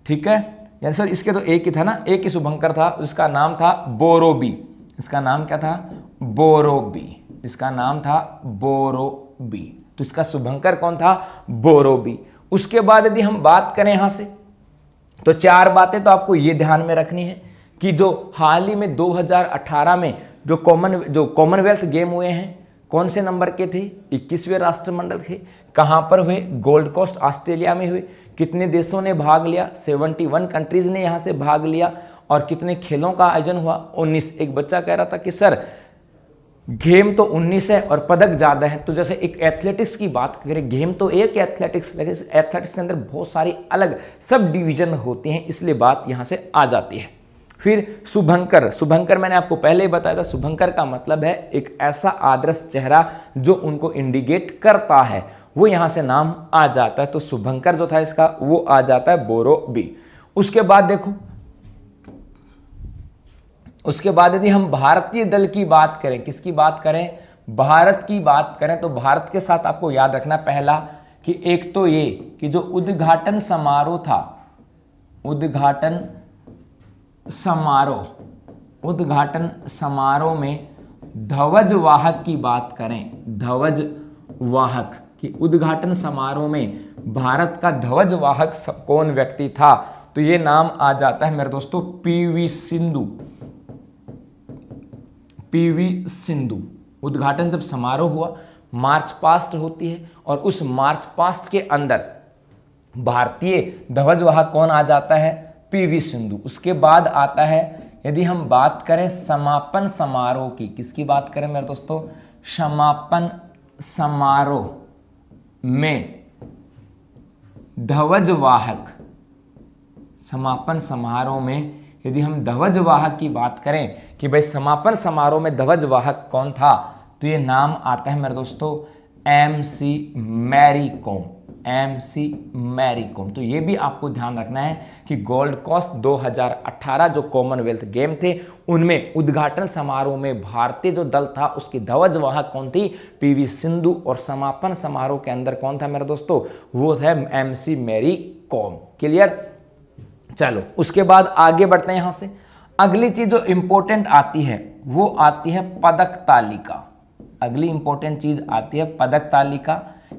ठीक है, यानी सर इसके तो एक ही था ना, एक ही शुभंकर था, उसका नाम था बोरोबी। इसका नाम क्या था? बोरोबी। इसका नाम था बोरोबी। तो इसका शुभंकर कौन था? बोरोबी। उसके बाद यदि हम बात करें यहां से, तो 4 बातें तो आपको ये ध्यान में रखनी है कि जो हाल ही में 2018 में जो कॉमनवेल्थ गेम हुए हैं, कौन से नंबर के थे? 21वें राष्ट्रमंडल थे। कहां पर हुए? गोल्ड कोस्ट ऑस्ट्रेलिया में हुए। कितने देशों ने भाग लिया? 71 कंट्रीज ने यहां से भाग लिया। और कितने खेलों का आयोजन हुआ? 19। एक बच्चा कह रहा था कि सर गेम तो 19 है और पदक ज्यादा है। तो जैसे एक एथलेटिक्स की बात करें, गेम तो एक एथलेटिक्स, लेकिन एथलेटिक्स के अंदर बहुत सारी अलग सब डिवीजन होती हैं, इसलिए बात यहां से आ जाती है। फिर शुभंकर, शुभंकर मैंने आपको पहले ही बताया था, शुभंकर का मतलब है एक ऐसा आदर्श चेहरा जो उनको इंडिकेट करता है, वो यहां से नाम आ जाता है। तो शुभंकर जो था इसका वो आ जाता है बोरोबी। उसके बाद देखो, उसके बाद यदि हम भारतीय दल की बात करें, किसकी बात करें? भारत की बात करें, तो भारत के साथ आपको याद रखना पहला कि एक तो ये कि जो उद्घाटन समारोह था, उद्घाटन समारोह में ध्वजवाहक की बात करें, ध्वजवाहक की उद्घाटन समारोह में भारत का ध्वजवाहक कौन व्यक्ति था? तो ये नाम आ जाता है मेरे दोस्तों पीवी सिंधु। पीवी सिंधु। उद्घाटन जब समारोह हुआ, मार्च पास्ट होती है, और उस मार्च पास्ट के अंदर भारतीय ध्वजवाहक कौन आ जाता है? पीवी सिंधु। उसके बाद आता है, यदि हम बात करें समापन समारोह की, किसकी बात करें मेरे दोस्तों? समापन समारोह में ध्वजवाहक, समापन समारोह में यदि हम ध्वजवाहक की बात करें कि भाई समापन समारोह में ध्वजवाहक कौन था, तो ये नाम आता है मेरे दोस्तों MC मैरी कॉम। MC मैरी कॉम। तो ये भी आपको ध्यान रखना है कि गोल्ड कोस्ट 2018 जो कॉमनवेल्थ गेम थे उनमें उद्घाटन समारोह में भारतीय जो दल था उसकी ध्वजवाहक कौन थी? PV सिंधु। और समापन समारोह के अंदर कौन था मेरे दोस्तों? वो है MC मैरी कॉम। क्लियर? चलो उसके बाद आगे बढ़ते हैं। यहां से अगली चीज जो इंपॉर्टेंट आती है वो आती है पदक तालिका। अगली इंपॉर्टेंट चीज आती है पदक तालिका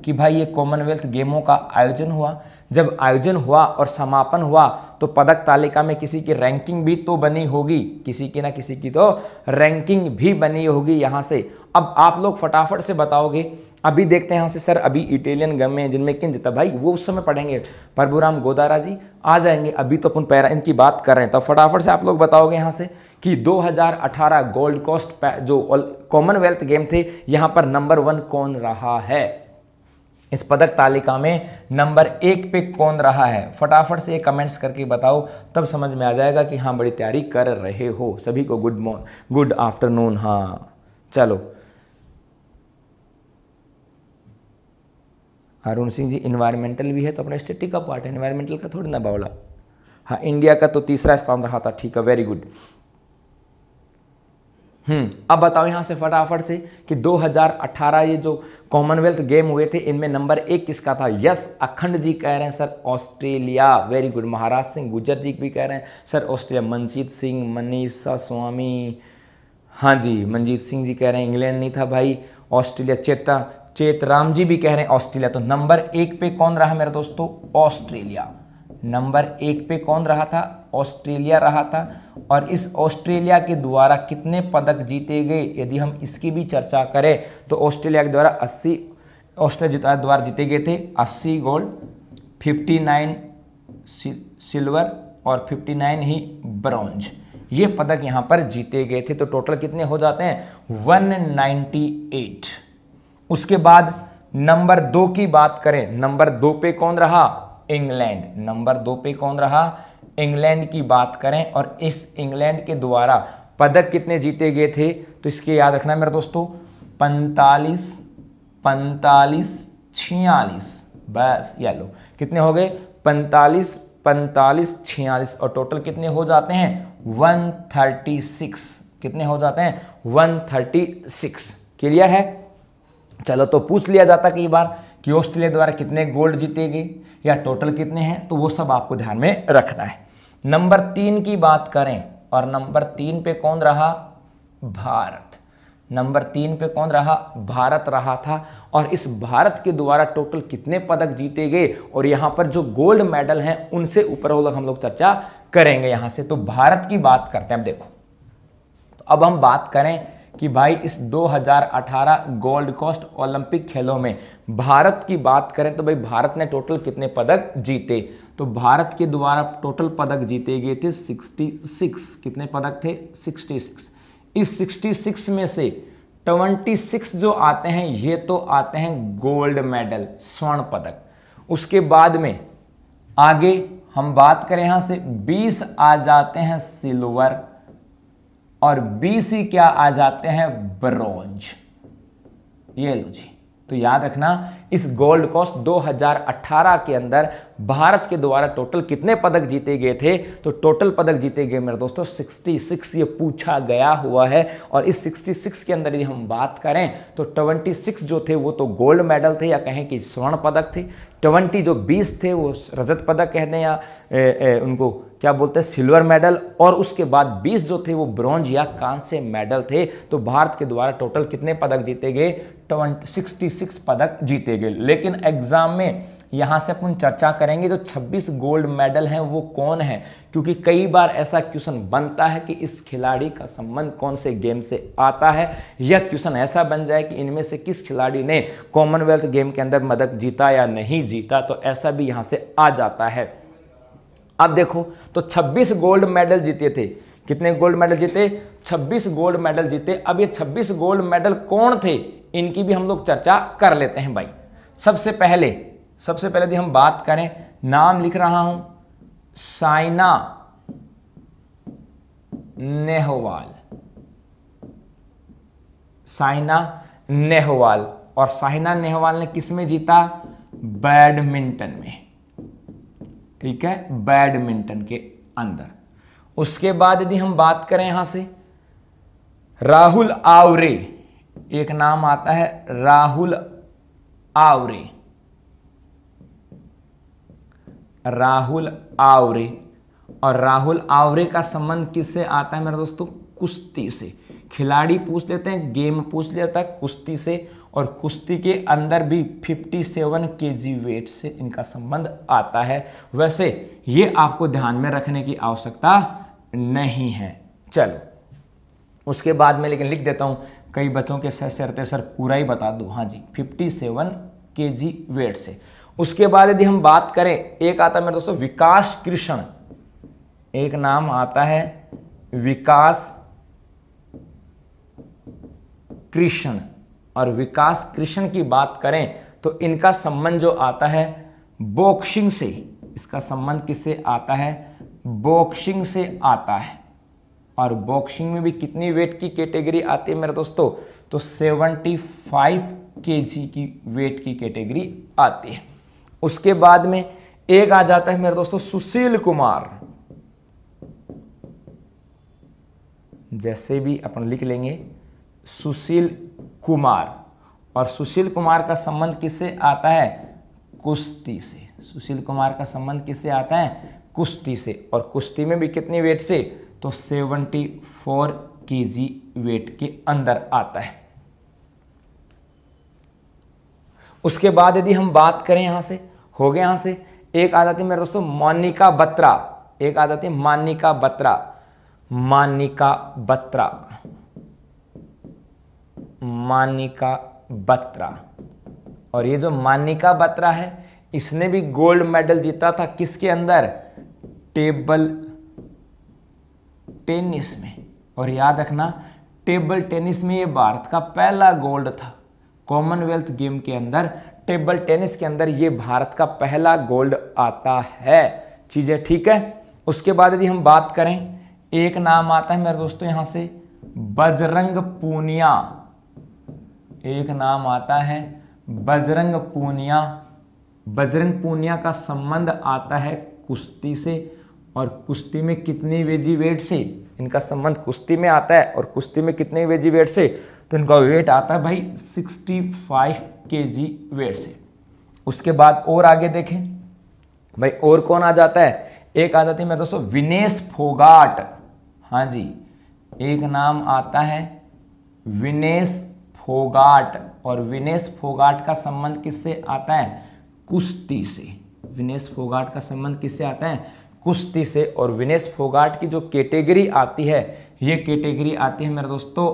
कि भाई ये कॉमनवेल्थ गेमों का आयोजन हुआ, जब आयोजन हुआ और समापन हुआ तो पदक तालिका में किसी की रैंकिंग भी तो बनी होगी, किसी की ना किसी की तो रैंकिंग भी बनी होगी। यहां से अब आप लोग फटाफट से बताओगे। अभी देखते हैं यहाँ से सर अभी इटालियन गम में जिनमें किन जीता, भाई वो उस समय पढ़ेंगे, प्रभुराम गोदारा जी आ जाएंगे, अभी तो अपन पैरा इनकी बात कर रहे हैं। तो फटाफट से आप लोग बताओगे यहाँ से कि 2018 गोल्ड कोस्ट जो कॉमनवेल्थ गेम थे यहाँ पर नंबर 1 कौन रहा है? इस पदक तालिका में नंबर 1 पे कौन रहा है? फटाफट से ये कमेंट्स करके बताओ, तब समझ में आ जाएगा कि हाँ बड़ी तैयारी कर रहे हो। सभी को गुड आफ्टरनून। हाँ चलो अरुण सिंह जी, इन्वायरमेंटल भी है तो अपना स्टैटिक का पार्ट है, इन्वायरमेंटल का थोड़ी ना बावला। हाँ इंडिया का तो तीसरा स्थान रहा था, ठीक है, वेरी गुड। अब बताओ यहां से फटाफट से कि 2018 ये जो कॉमनवेल्थ गेम हुए थे इनमें नंबर 1 किसका था? यस अखंड जी कह रहे हैं सर ऑस्ट्रेलिया, वेरी गुड। महाराज सिंह गुजर जी भी कह रहे हैं सर ऑस्ट्रेलिया। मनजीत सिंह, मनीषा स्वामी, हाँ जी मनजीत सिंह जी कह रहे हैं इंग्लैंड नहीं था भाई, ऑस्ट्रेलिया। चेतराम जी भी कह रहे हैं ऑस्ट्रेलिया। तो नंबर 1 पे कौन रहा मेरे दोस्तों? ऑस्ट्रेलिया। नंबर 1 पे कौन रहा था? ऑस्ट्रेलिया रहा था। और इस ऑस्ट्रेलिया के द्वारा कितने पदक जीते गए यदि हम इसकी भी चर्चा करें तो ऑस्ट्रेलिया के द्वारा 80 द्वारा जीते गए थे 80 गोल्ड, 59 सिल्वर और 59 ही ब्रॉन्ज, ये पदक यहां पर जीते गए थे। तो टोटल कितने हो जाते हैं? 198। उसके बाद नंबर 2 की बात करें, नंबर 2 पे कौन रहा? इंग्लैंड। नंबर 2 पे कौन रहा? इंग्लैंड की बात करें और इस इंग्लैंड के द्वारा पदक कितने जीते गए थे तो इसके याद रखना मेरे दोस्तों 45, 45, 46, बस ये लो कितने हो गए? 45, 45, 46 और टोटल कितने हो जाते हैं? 136। कितने हो जाते हैं? 136। क्लियर है? चलो तो पूछ लिया जाता कई बार कि ऑस्ट्रेलिया द्वारा कितने गोल्ड जीते गए या टोटल कितने हैं, तो वो सब आपको ध्यान में रखना है। नंबर 3 की बात करें और नंबर 3 पे कौन रहा? भारत। नंबर 3 पे कौन रहा? भारत रहा था। और इस भारत के द्वारा टोटल कितने पदक जीते गए और यहाँ पर जो गोल्ड मेडल हैं उनसे ऊपर हम लोग चर्चा करेंगे यहाँ से। तो भारत की बात करते हैं। अब देखो, तो अब हम बात करें कि भाई इस 2018 गोल्ड कोस्ट ओलंपिक खेलों में भारत की बात करें तो भाई भारत ने टोटल कितने पदक जीते? तो भारत के द्वारा टोटल पदक जीते गए थे 66। कितने पदक थे? 66। इस 66 में से 26 जो आते हैं ये तो आते हैं गोल्ड मेडल, स्वर्ण पदक। उसके बाद में आगे हम बात करें यहां से 20 आ जाते हैं सिल्वर और 20 ही क्या आ जाते हैं? ब्रॉन्ज। ये लो जी। तो याद रखना इस गोल्ड कोस्ट 2018 के अंदर भारत के द्वारा टोटल कितने पदक जीते गए थे? तो टोटल पदक जीते गए मेरे दोस्तों 66। ये पूछा गया हुआ है। और इस 66 के अंदर यदि हम बात करें तो 26 जो थे वो तो गोल्ड मेडल थे या कहें कि स्वर्ण पदक थे। 20 थे वो रजत पदक कहते हैं या उनको क्या बोलते हैं? Silver medal. और उसके बाद 20 जो थे वो ब्रॉन्ज या कांस्य मेडल थे। तो भारत के द्वारा टोटल कितने पदक जीते गए? 66 पदक जीते गए। लेकिन एग्जाम में यहां से अपन चर्चा करेंगे जो 26 गोल्ड मेडल हैं वो कौन है, क्योंकि कई बार ऐसा क्वेश्चन बनता है कि इस खिलाड़ी का संबंध कौन से गेम से आता है, या क्वेश्चन ऐसा बन जाए कि इनमें से किस खिलाड़ी ने कॉमनवेल्थ गेम के अंदर पदक जीता या नहीं जीता, तो ऐसा भी यहां से आ जाता है। अब देखो तो 26 गोल्ड मेडल जीते थे। कितने गोल्ड मेडल जीते? 26 गोल्ड मेडल जीते। अब ये 26 गोल्ड मेडल कौन थे इनकी भी हम लोग चर्चा कर लेते हैं भाई। सबसे पहले यदि हम बात करें, नाम लिख रहा हूं साइना नेहवाल। साइना नेहवाल। और साइना नेहवाल ने किस में जीता? बैडमिंटन में, ठीक है, बैडमिंटन के अंदर। उसके बाद यदि हम बात करें यहां से राहुल आवरे, एक नाम आता है राहुल आवरे, राहुल आवरे। और राहुल आवरे का संबंध किससे आता है मेरे दोस्तों? कुश्ती से। खिलाड़ी पूछ लेते हैं, गेम पूछ लेता है कुश्ती से, और कुश्ती के अंदर भी 57 केजी वेट से इनका संबंध आता है। वैसे ये आपको ध्यान में रखने की आवश्यकता नहीं है। चलो उसके बाद में लेकिन लिख देता हूं, कई बच्चों के सर पूरा ही बता दूं। हाँ जी, 57 केजी वेट से। उसके बाद यदि हम बात करें, एक आता है मेरे दोस्तों विकास कृष्ण, एक नाम आता है विकास कृष्ण। और विकास कृष्ण की बात करें तो इनका संबंध जो आता है बॉक्सिंग से, इसका संबंध किससे आता है? बॉक्सिंग से आता है। और बॉक्सिंग में भी कितनी वेट की कैटेगरी आती है मेरे दोस्तों? तो 75 केजी की वेट की कैटेगरी आती है। उसके बाद में एक आ जाता है मेरे दोस्तों सुशील कुमार, जैसे भी अपन लिख लेंगे सुशील कुमार। और सुशील कुमार का संबंध किससे आता है? कुश्ती से। सुशील कुमार का संबंध किससे आता है? कुश्ती से। और कुश्ती में भी कितनी वेट से? तो 74 केजी वेट के अंदर आता है। उसके बाद यदि हम बात करें, यहां से हो गया, यहां से एक आ जाती है मेरे दोस्तों मानिका बत्रा, एक आ जाती है मानिका बत्रा, मानिका बत्रा, मानिका बत्रा। और ये जो मानिका बत्रा है, इसने भी गोल्ड मेडल जीता था किसके अंदर? टेबल टेनिस में। और याद रखना, टेबल टेनिस में ये भारत का पहला गोल्ड था। कॉमनवेल्थ गेम के अंदर टेबल टेनिस के अंदर ये भारत का पहला गोल्ड आता है। चीजें ठीक है। उसके बाद यदि हम बात करें, एक नाम आता है मेरे दोस्तों यहां से बजरंग पूनिया, एक नाम आता है बजरंग पूनिया। बजरंग पूनिया का संबंध आता है कुश्ती से। और कुश्ती में कितनी वेजी वेट से? इनका संबंध कुश्ती में आता है। और कुश्ती में कितने वेजी वेट से? तो इनका वेट आता है भाई 65 केजी वेट से। उसके बाद और आगे देखें भाई, और कौन आ जाता है? एक आ जाती है मेरे दोस्तों विनेश फोगाट। हाँ जी, एक नाम आता है विनेश फोगाट। और विनेश फोगाट का संबंध किससे आता है? कुश्ती से। विनेश फोगाट का संबंध किससे आता है? कुश्ती से। और विनेश फोगाट की जो कैटेगरी आती है, ये कैटेगरी आती है मेरे दोस्तों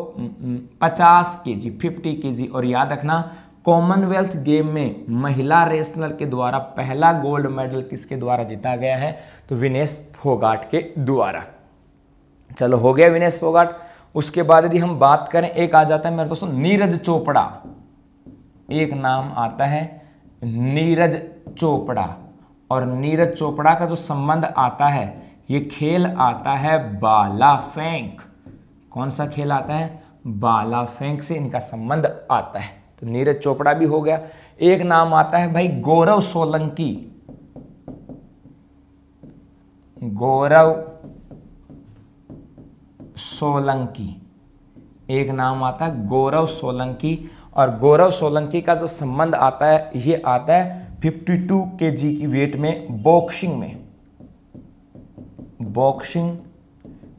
50 केजी, 50 केजी। और याद रखना, कॉमनवेल्थ गेम में महिला रेसलर के द्वारा पहला गोल्ड मेडल किसके द्वारा जीता गया है? तो विनेश फोगाट के द्वारा। चलो हो गया विनेश फोगाट। उसके बाद यदि हम बात करें, एक आ जाता है मेरे दोस्तों नीरज चोपड़ा, एक नाम आता है नीरज चोपड़ा। और नीरज चोपड़ा का जो संबंध आता है, ये खेल आता है बाला फेंक। कौन सा खेल आता है? बाला फेंक से इनका संबंध आता है। तो नीरज चोपड़ा भी हो गया। एक नाम आता है भाई गौरव सोलंकी, गौरव सोलंकी, एक नाम आता है गौरव सोलंकी। और गौरव सोलंकी का जो संबंध आता है, ये आता है 52 केजी की वेट में बॉक्सिंग में, बॉक्सिंग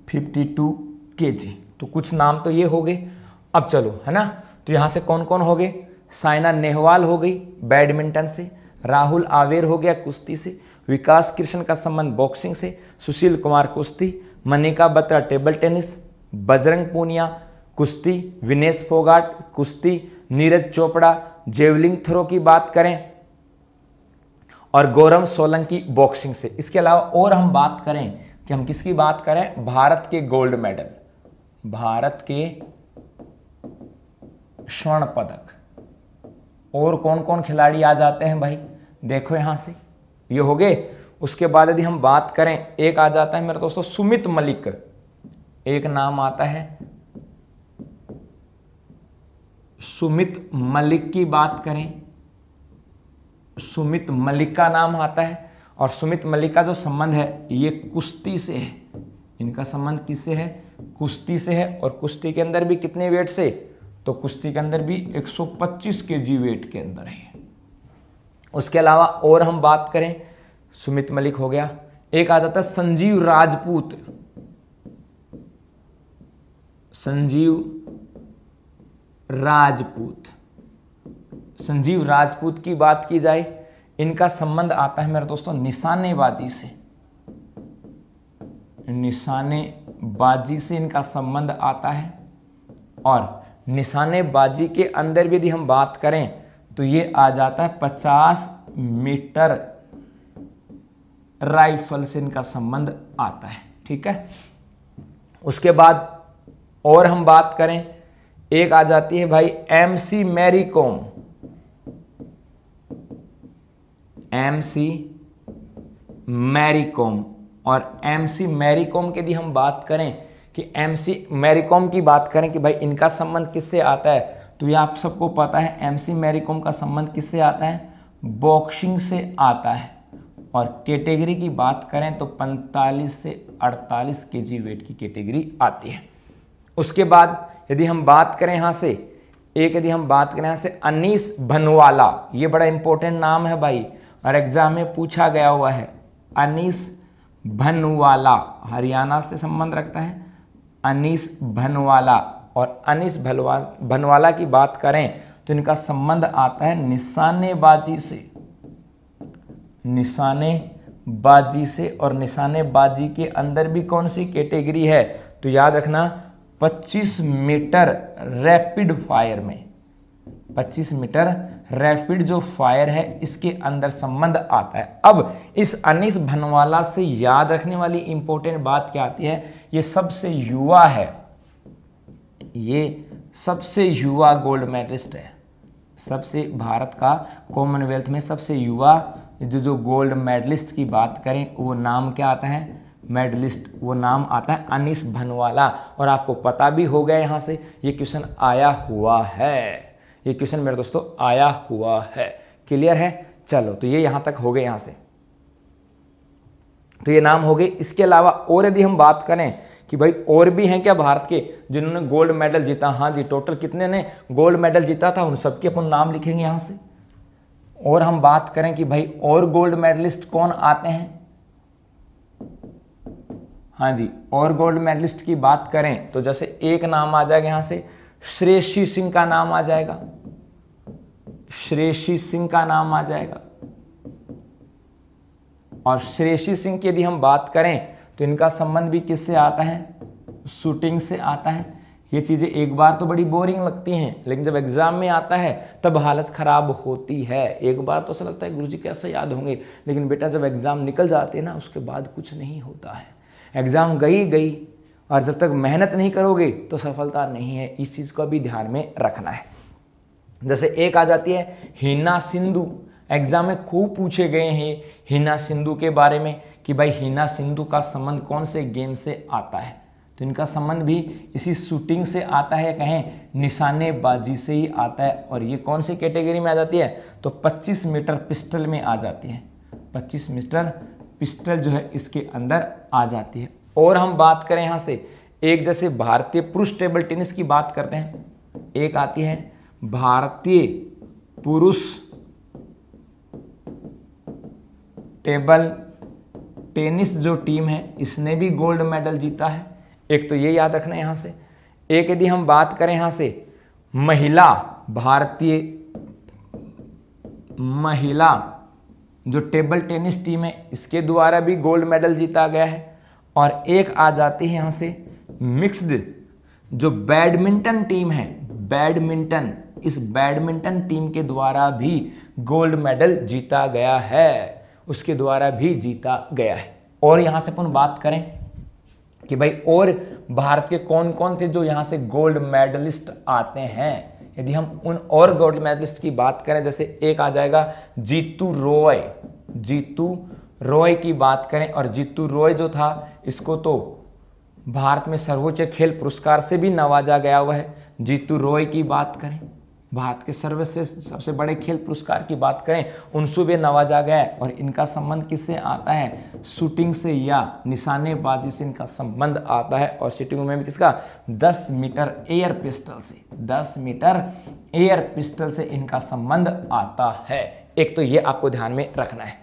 52 केजी। तो कुछ नाम तो ये हो गए। अब चलो, है ना, तो यहां से कौन कौन हो गए? साइना नेहवाल हो गई बैडमिंटन से, राहुल आवेर हो गया कुश्ती से, विकास कृष्ण का संबंध बॉक्सिंग से, सुशील कुमार कुश्ती, मनिका बत्रा टेबल टेनिस, बजरंग पूनिया कुश्ती, विनेश फोगाट कुश्ती, नीरज चोपड़ा जेवलिंग थ्रो की बात करें, और गौरव सोलंकी बॉक्सिंग से। इसके अलावा और हम बात करें कि हम किसकी बात करें? भारत के गोल्ड मेडल, भारत के स्वर्ण पदक। और कौन कौन खिलाड़ी आ जाते हैं भाई? देखो यहां से, ये हो गए। उसके बाद यदि हम बात करें, एक आ जाता है मेरे दोस्तों सुमित मलिक, एक नाम आता है सुमित मलिक की बात करें सुमित मलिक का नाम आता है। और सुमित मलिक का जो संबंध है ये कुश्ती से है। इनका संबंध किससे है? कुश्ती से है। और कुश्ती के अंदर भी कितने वेट से? तो कुश्ती के अंदर भी 125 केजी वेट के अंदर है। उसके अलावा और हम बात करें, सुमित मलिक हो गया, एक आ जाता है संजीव राजपूत। संजीव राजपूत, संजीव राजपूत की बात की जाए, इनका संबंध आता है मेरे दोस्तों निशानेबाजी से। निशानेबाजी से इनका संबंध आता है। और निशानेबाजी के अंदर भी यदि हम बात करें तो ये आ जाता है 50 मीटर राइफल से इनका संबंध आता है। ठीक है। उसके बाद और हम बात करें, एक आ जाती है भाई एमसी मैरी कॉम। एमसी मैरी कॉम। और एमसी मैरी कॉम की यदि हम बात करें कि एमसी मैरी कॉम की बात करें कि भाई इनका संबंध किससे आता है, तो ये आप सबको पता है एमसी मैरी कॉम का संबंध किससे आता है? बॉक्सिंग से आता है। और कैटेगरी की बात करें तो 45 से 48 केजी वेट की कैटेगरी आती है। उसके बाद यदि हम बात करें यहाँ से, यदि हम बात करें यहाँ से अनीस भनवाला, ये बड़ा इंपॉर्टेंट नाम है भाई और एग्जाम में पूछा गया हुआ है। अनीस भनवाला हरियाणा से संबंध रखता है। अनीस भनवाला। और अनीस भनवाला की बात करें तो इनका संबंध आता है निशानेबाजी से। निशानेबाजी से। और निशानेबाजी के अंदर भी कौन सी कैटेगरी है? तो याद रखना 25 मीटर रैपिड फायर में, 25 मीटर रैपिड जो फायर है इसके अंदर संबंध आता है। अब इस अनीस भनवाला से याद रखने वाली इंपॉर्टेंट बात क्या आती है? ये सबसे युवा है। ये सबसे युवा गोल्ड मेडलिस्ट है। सबसे भारत का कॉमनवेल्थ में सबसे युवा जो गोल्ड मेडलिस्ट की बात करें वो नाम क्या आता है? मेडलिस्ट, वो नाम आता है अनीस भनवाला। और आपको पता भी हो गया यहाँ से ये क्वेश्चन आया हुआ है। ये क्वेश्चन मेरे दोस्तों आया हुआ है। क्लियर है? चलो तो ये यहाँ तक हो गए। यहाँ से तो ये नाम हो गए। इसके अलावा और यदि हम बात करें कि भाई और भी हैं क्या भारत के जिन्होंने गोल्ड मेडल जीता? हाँ जी, टोटल कितने ने गोल्ड मेडल जीता था उन सबके अपन नाम लिखेंगे यहाँ से। और हम बात करें कि भाई और गोल्ड मेडलिस्ट कौन आते हैं? हाँ जी, और गोल्ड मेडलिस्ट की बात करें तो जैसे एक नाम आ जाएगा यहाँ से, श्रेयसी सिंह का नाम आ जाएगा। श्रेयसी सिंह का नाम आ जाएगा। और श्रेयसी सिंह की यदि हम बात करें तो इनका संबंध भी किससे आता है? शूटिंग से आता है। ये चीज़ें एक बार तो बड़ी बोरिंग लगती हैं, लेकिन जब एग्जाम में आता है तब हालत ख़राब होती है। एक बार तो ऐसा लगता है गुरुजी कैसे याद होंगे, लेकिन बेटा जब एग्ज़ाम निकल जाते हैं ना उसके बाद कुछ नहीं होता है। एग्ज़ाम गई और जब तक मेहनत नहीं करोगे तो सफलता नहीं है। इस चीज़ को भी ध्यान में रखना है। जैसे एक आ जाती है हिना सिंधु। एग्जाम में खूब पूछे गए हैं हिना सिंधु के बारे में कि भाई हिना सिंधु का संबंध कौन से गेम से आता है? तो इनका संबंध भी इसी शूटिंग से आता है, कहें निशानेबाजी से ही आता है। और ये कौन सी कैटेगरी में आ जाती है? तो 25 मीटर पिस्टल में आ जाती है। 25 मीटर पिस्टल जो है इसके अंदर आ जाती है। और हम बात करें यहाँ से एक जैसे भारतीय पुरुष टेबल टेनिस की बात करते हैं, एक आती है भारतीय पुरुष टेबल टेनिस जो टीम है इसने भी गोल्ड मेडल जीता है। एक तो ये याद रखना है यहाँ से। एक यदि हम बात करें यहाँ से महिला, भारतीय महिला जो टेबल टेनिस टीम है इसके द्वारा भी गोल्ड मेडल जीता गया है। और एक आ जाती है यहाँ से मिक्स्ड जो बैडमिंटन टीम है, बैडमिंटन, इस बैडमिंटन टीम के द्वारा भी गोल्ड मेडल जीता गया है, उसके द्वारा भी जीता गया है। और यहाँ से अपन बात करें कि भाई और भारत के कौन कौन थे जो यहाँ से गोल्ड मेडलिस्ट आते हैं। यदि हम उन और गोल्ड मेडलिस्ट की बात करें, जैसे एक आ जाएगा जीतू रॉय। जीतू रॉय की बात करें, और जीतू रॉय जो था इसको तो भारत में सर्वोच्च खेल पुरस्कार से भी नवाजा गया हुआ है। जीतू रॉय की बात करें, भारत के सर्वश्रेष्ठ सबसे बड़े खेल पुरस्कार की बात करें उनसे भी नवाजा गया है और इनका संबंध किससे आता है, शूटिंग से या निशानेबाजी से इनका संबंध आता है। और शूटिंग में भी किसका, 10 मीटर एयर पिस्टल से, 10 मीटर एयर पिस्टल से इनका संबंध आता है। एक तो ये आपको ध्यान में रखना है।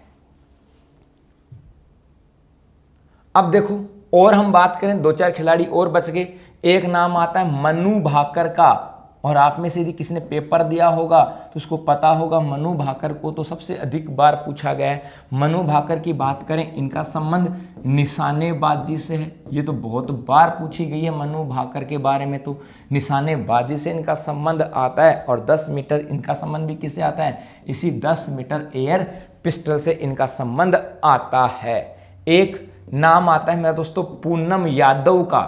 अब देखो और हम बात करें, 2-4 खिलाड़ी और बच गए। एक नाम आता है मनु भाकर का, और आप में से यदि किसी ने पेपर दिया होगा तो उसको पता होगा मनु भाकर को तो सबसे अधिक बार पूछा गया है। मनु भाकर की बात करें, इनका संबंध निशानेबाजी से है। ये तो बहुत बार पूछी गई है मनु भाकर के बारे में, तो निशानेबाजी से इनका संबंध आता है। और 10 मीटर इनका संबंध भी किससे आता है, इसी 10 मीटर एयर पिस्टल से इनका संबंध आता है। एक नाम आता है मेरे दोस्तों पूनम यादव का।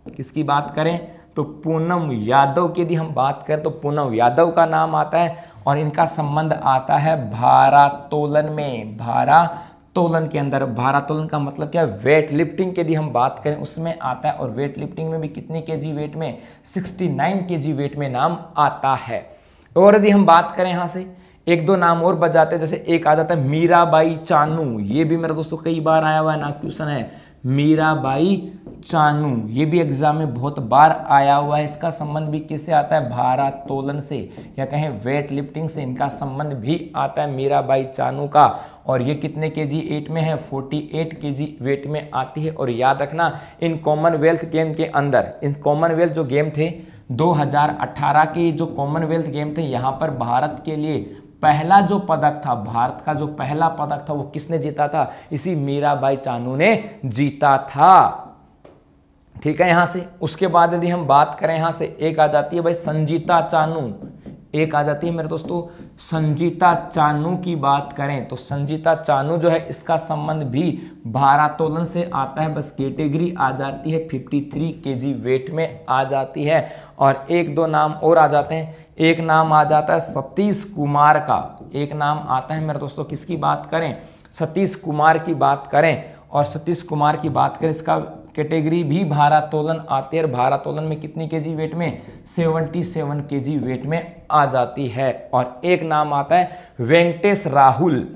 किसकी बात करें तो पूनम यादव की यदि हम बात करें तो पूनम यादव का नाम आता है और इनका संबंध आता है भारोत्तोलन में। भारोत्तोलन के अंदर, भारोत्तोलन का मतलब क्या है, वेट लिफ्टिंग की यदि हम बात करें उसमें आता है। और वेट लिफ्टिंग में भी कितनी केजी वेट में, 69 केजी वेट में नाम आता है। और यदि हम बात करें यहाँ से 1-2 नाम और बच जाते हैं, जैसे एक आ जाता है मीराबाई चानू। ये भी मेरे दोस्तों कई बार आया हुआ है ना, क्वेश्चन है मीराबाई चानू, ये भी एग्जाम में बहुत बार आया हुआ है। इसका संबंध भी किससे आता है, भारोत्तोलन से या कहें वेट लिफ्टिंग से इनका संबंध भी आता है मीराबाई चानू का। और ये कितने केजी वेट में है, 48 केजी वेट में आती है। और याद रखना इन कॉमनवेल्थ गेम के अंदर, इन कॉमनवेल्थ जो गेम थे 2018 के जो कॉमनवेल्थ गेम थे, यहाँ पर भारत के लिए पहला जो पदक था, भारत का जो पहला पदक था वो किसने जीता था, इसी मीराबाई चानू ने जीता था। ठीक है, यहां से उसके बाद यदि हम बात करें यहां से एक आ जाती है भाई संजीता चानू। एक आ जाती है मेरे दोस्तों संजीता चानू की बात करें तो संजीता चानू जो है इसका संबंध भी भारोत्तोलन से आता है। बस कैटेगरी आ जाती है 53 केजी वेट में आ जाती है। और 1-2 नाम और आ जाते हैं। एक नाम आ जाता है सतीश कुमार का। एक नाम आता है मेरे दोस्तों, किसकी बात करें, सतीश कुमार की बात करें। और सतीश कुमार की बात करें इसका कैटेगरी भी भारोत्तोलन आती है। भारोत्तोलन में कितनी केजी वेट में, 77 केजी वेट में आ जाती है। और एक नाम आता है वेंकटेश राहुल।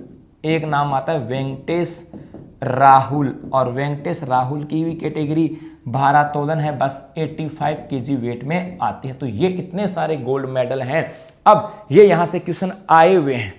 एक नाम आता है वेंकटेश राहुल। और वेंकटेश राहुल की भी कैटेगरी भारोत्तोलन है, बस 85 केजी वेट में आती है। तो ये इतने सारे गोल्ड मेडल हैं। अब ये यहां से क्वेश्चन आए हुए हैं,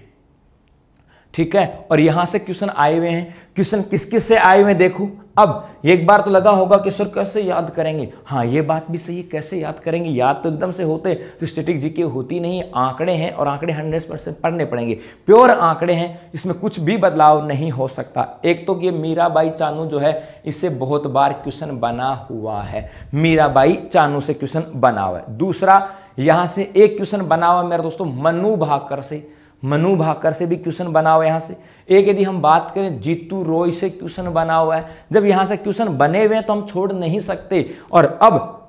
ठीक है। और यहां से क्वेश्चन आए हुए हैं, क्वेश्चन किस किस से आए हुए हैं देखो। अब एक बार तो लगा होगा कि सर कैसे याद करेंगे, हाँ ये बात भी सही है, कैसे याद करेंगे, याद तो एकदम से होते तो स्टैटिक जीके होती नहीं, आंकड़े हैं और आंकड़े 100% पढ़ने पड़ेंगे, प्योर आंकड़े हैं, इसमें कुछ भी बदलाव नहीं हो सकता। एक तो ये मीराबाई चानू जो है इससे बहुत बार क्वेश्चन बना हुआ है, मीराबाई चानू से क्वेश्चन बना हुआ है। दूसरा यहां से एक क्वेश्चन बना हुआ है मेरे दोस्तों मनु भाकर से, मनु भाकर से भी क्वेश्चन बना हुआ है यहां से। एक यदि हम बात करें जीतू रॉय से क्वेश्चन बना हुआ है। जब यहां से क्वेश्चन बने हुए हैं तो हम छोड़ नहीं सकते। और अब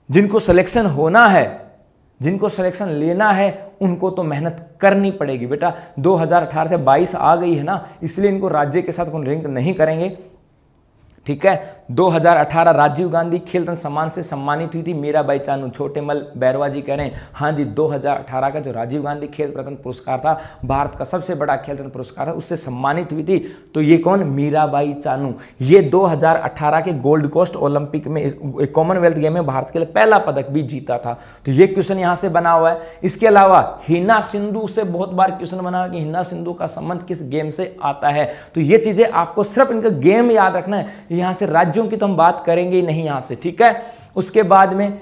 जिनको सिलेक्शन होना है, जिनको सिलेक्शन लेना है, उनको तो मेहनत करनी पड़ेगी बेटा। 2018 से 22 आ गई है ना, इसलिए इनको राज्य के साथ लिंक नहीं करेंगे, ठीक है। 2018 राजीव गांधी खेल रत्न सम्मान से सम्मानित हुई थी मीराबाई चानू। छोटे मल बैरवा जी कह रहे हैं हाँ जी, 2018 का जो राजीव गांधी खेल रत्न पुरस्कार था, भारत का सबसे बड़ा खेल रत्न पुरस्कार था, उससे सम्मानित हुई थी। तो ये कौन, मीराबाई चानू। ये 2018 के गोल्ड कोस्ट ओलंपिक में, कॉमनवेल्थ गेम में भारत के लिए पहला पदक भी जीता था। तो ये क्वेश्चन यहाँ से बना हुआ है। इसके अलावा हिना सिंधु से बहुत बार क्वेश्चन बना कि हिना सिंधु का संबंध किस गेम से आता है। तो ये चीजें आपको सिर्फ इनका गेम याद रखना है, यहां से राज्यों की तो हम बात करेंगे ही नहीं यहां से, ठीक है। उसके बाद में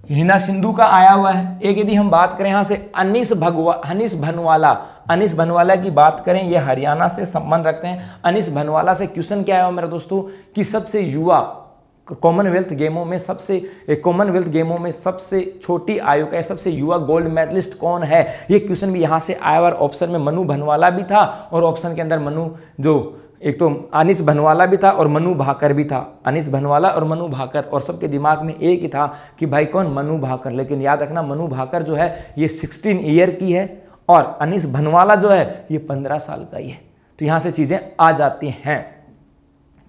हिना सिंधु का आया हुआ है। एक यदि हम बात करें यहां से अनीस भनवाला, अनीस भनवाला की बात करें, ये हरियाणा से संबंध रखते हैं। अनीस भनवाला से क्वेश्चन क्या आया मेरे दोस्तों कि सबसे युवा कॉमनवेल्थ गेमों में सबसे छोटी आयु का सबसे युवा गोल्ड मेडलिस्ट कौन है, ये क्वेश्चन भी यहां से आया हुआ। ऑप्शन में मनु भनवाला भी था और ऑप्शन के अंदर मनु जो एक तो अनीस भनवाला भी था और मनु भाकर भी था। अनीस भनवाला और मनु भाकर, और सबके दिमाग में एक ही था कि भाई कौन, मनु भाकर। लेकिन याद रखना मनु भाकर जो है ये 16 ईयर की है और अनीस भनवाला जो है ये 15 साल का ही है। तो यहां से चीजें आ जाती हैं,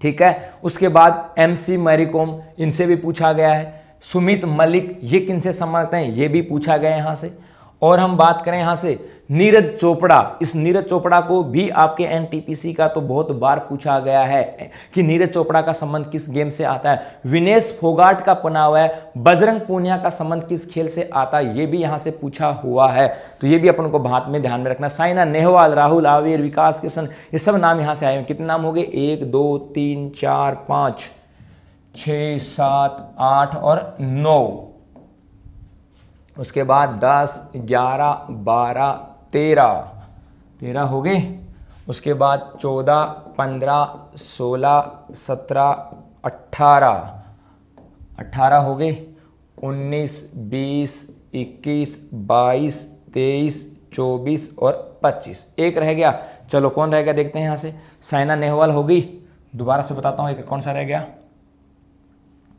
ठीक है। उसके बाद MC मैरी कॉम, इनसे भी पूछा गया है। सुमित मलिक, ये किनसे संबंधित हैं, ये भी पूछा गया यहां से। और हम बात करें यहां से नीरज चोपड़ा, इस नीरज चोपड़ा को भी आपके एनटीपीसी का तो बहुत बार पूछा गया है कि नीरज चोपड़ा का संबंध किस गेम से आता है। विनेश फोगाट का बना हुआ है बजरंग पूनिया का संबंध किस खेल से आता है, ये भी यहां से पूछा हुआ है, तो ये भी अपन को बात में ध्यान में रखना। साइना नेहवाल, राहुल आवेर, विकास कृष्ण, ये सब नाम यहां से आए हैं। कितने नाम हो गए? 1 2 3 4 5 6 7 8 और 9, उसके बाद 10 11 12 13 हो गए। उसके बाद 14 15 16 17 18 हो गए। 19 20 21 22 23 24 और 25, एक रह गया। चलो कौन रह गया देखते हैं यहाँ से। साइना नेहवाल हो गई, दोबारा से बताता हूँ एक कौन सा रह गया।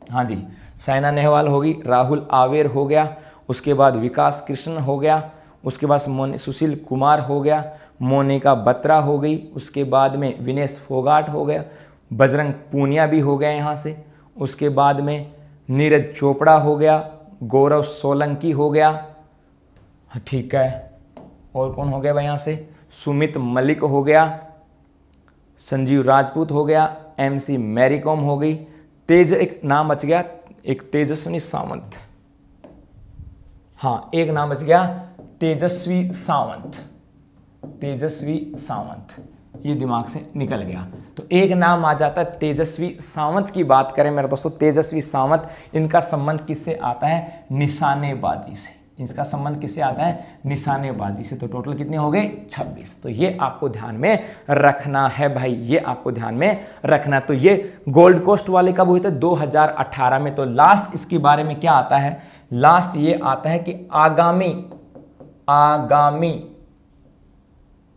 हाँ जी, साइना नेहवाल होगी, राहुल आवेर हो गया, उसके बाद विकास कृष्ण हो गया, उसके बाद सुशील कुमार हो गया, मोनिका बत्रा हो गई, उसके बाद में विनेश फोगाट हो गया, बजरंग पूनिया भी हो गया यहाँ से, उसके बाद में नीरज चोपड़ा हो गया, गौरव सोलंकी हो गया, ठीक है, और कौन हो गया भाई यहाँ से, सुमित मलिक हो गया, संजीव राजपूत हो गया, MC मैरी कॉम हो गई, एक नाम बच गया, एक तेजस्विनी सावंत, हाँ एक नाम बच गया, तेजस्वी सावंत, ये दिमाग से निकल गया, तो एक नाम आ जाता है तेजस्वी सावंत की बात करें मेरे दोस्तों, तेजस्वी सावंत, इनका संबंध किससे आता है? निशानेबाजी से। इसका संबंध किससे आता है? निशानेबाजी से। तो टोटल कितने हो गए? 26। तो ये आपको ध्यान में रखना है भाई, ये आपको ध्यान में रखना। तो ये गोल्ड कोस्ट वाले कब हुए थे? 2018 में। तो लास्ट इसके बारे में क्या आता है? लास्ट ये आता है कि आगामी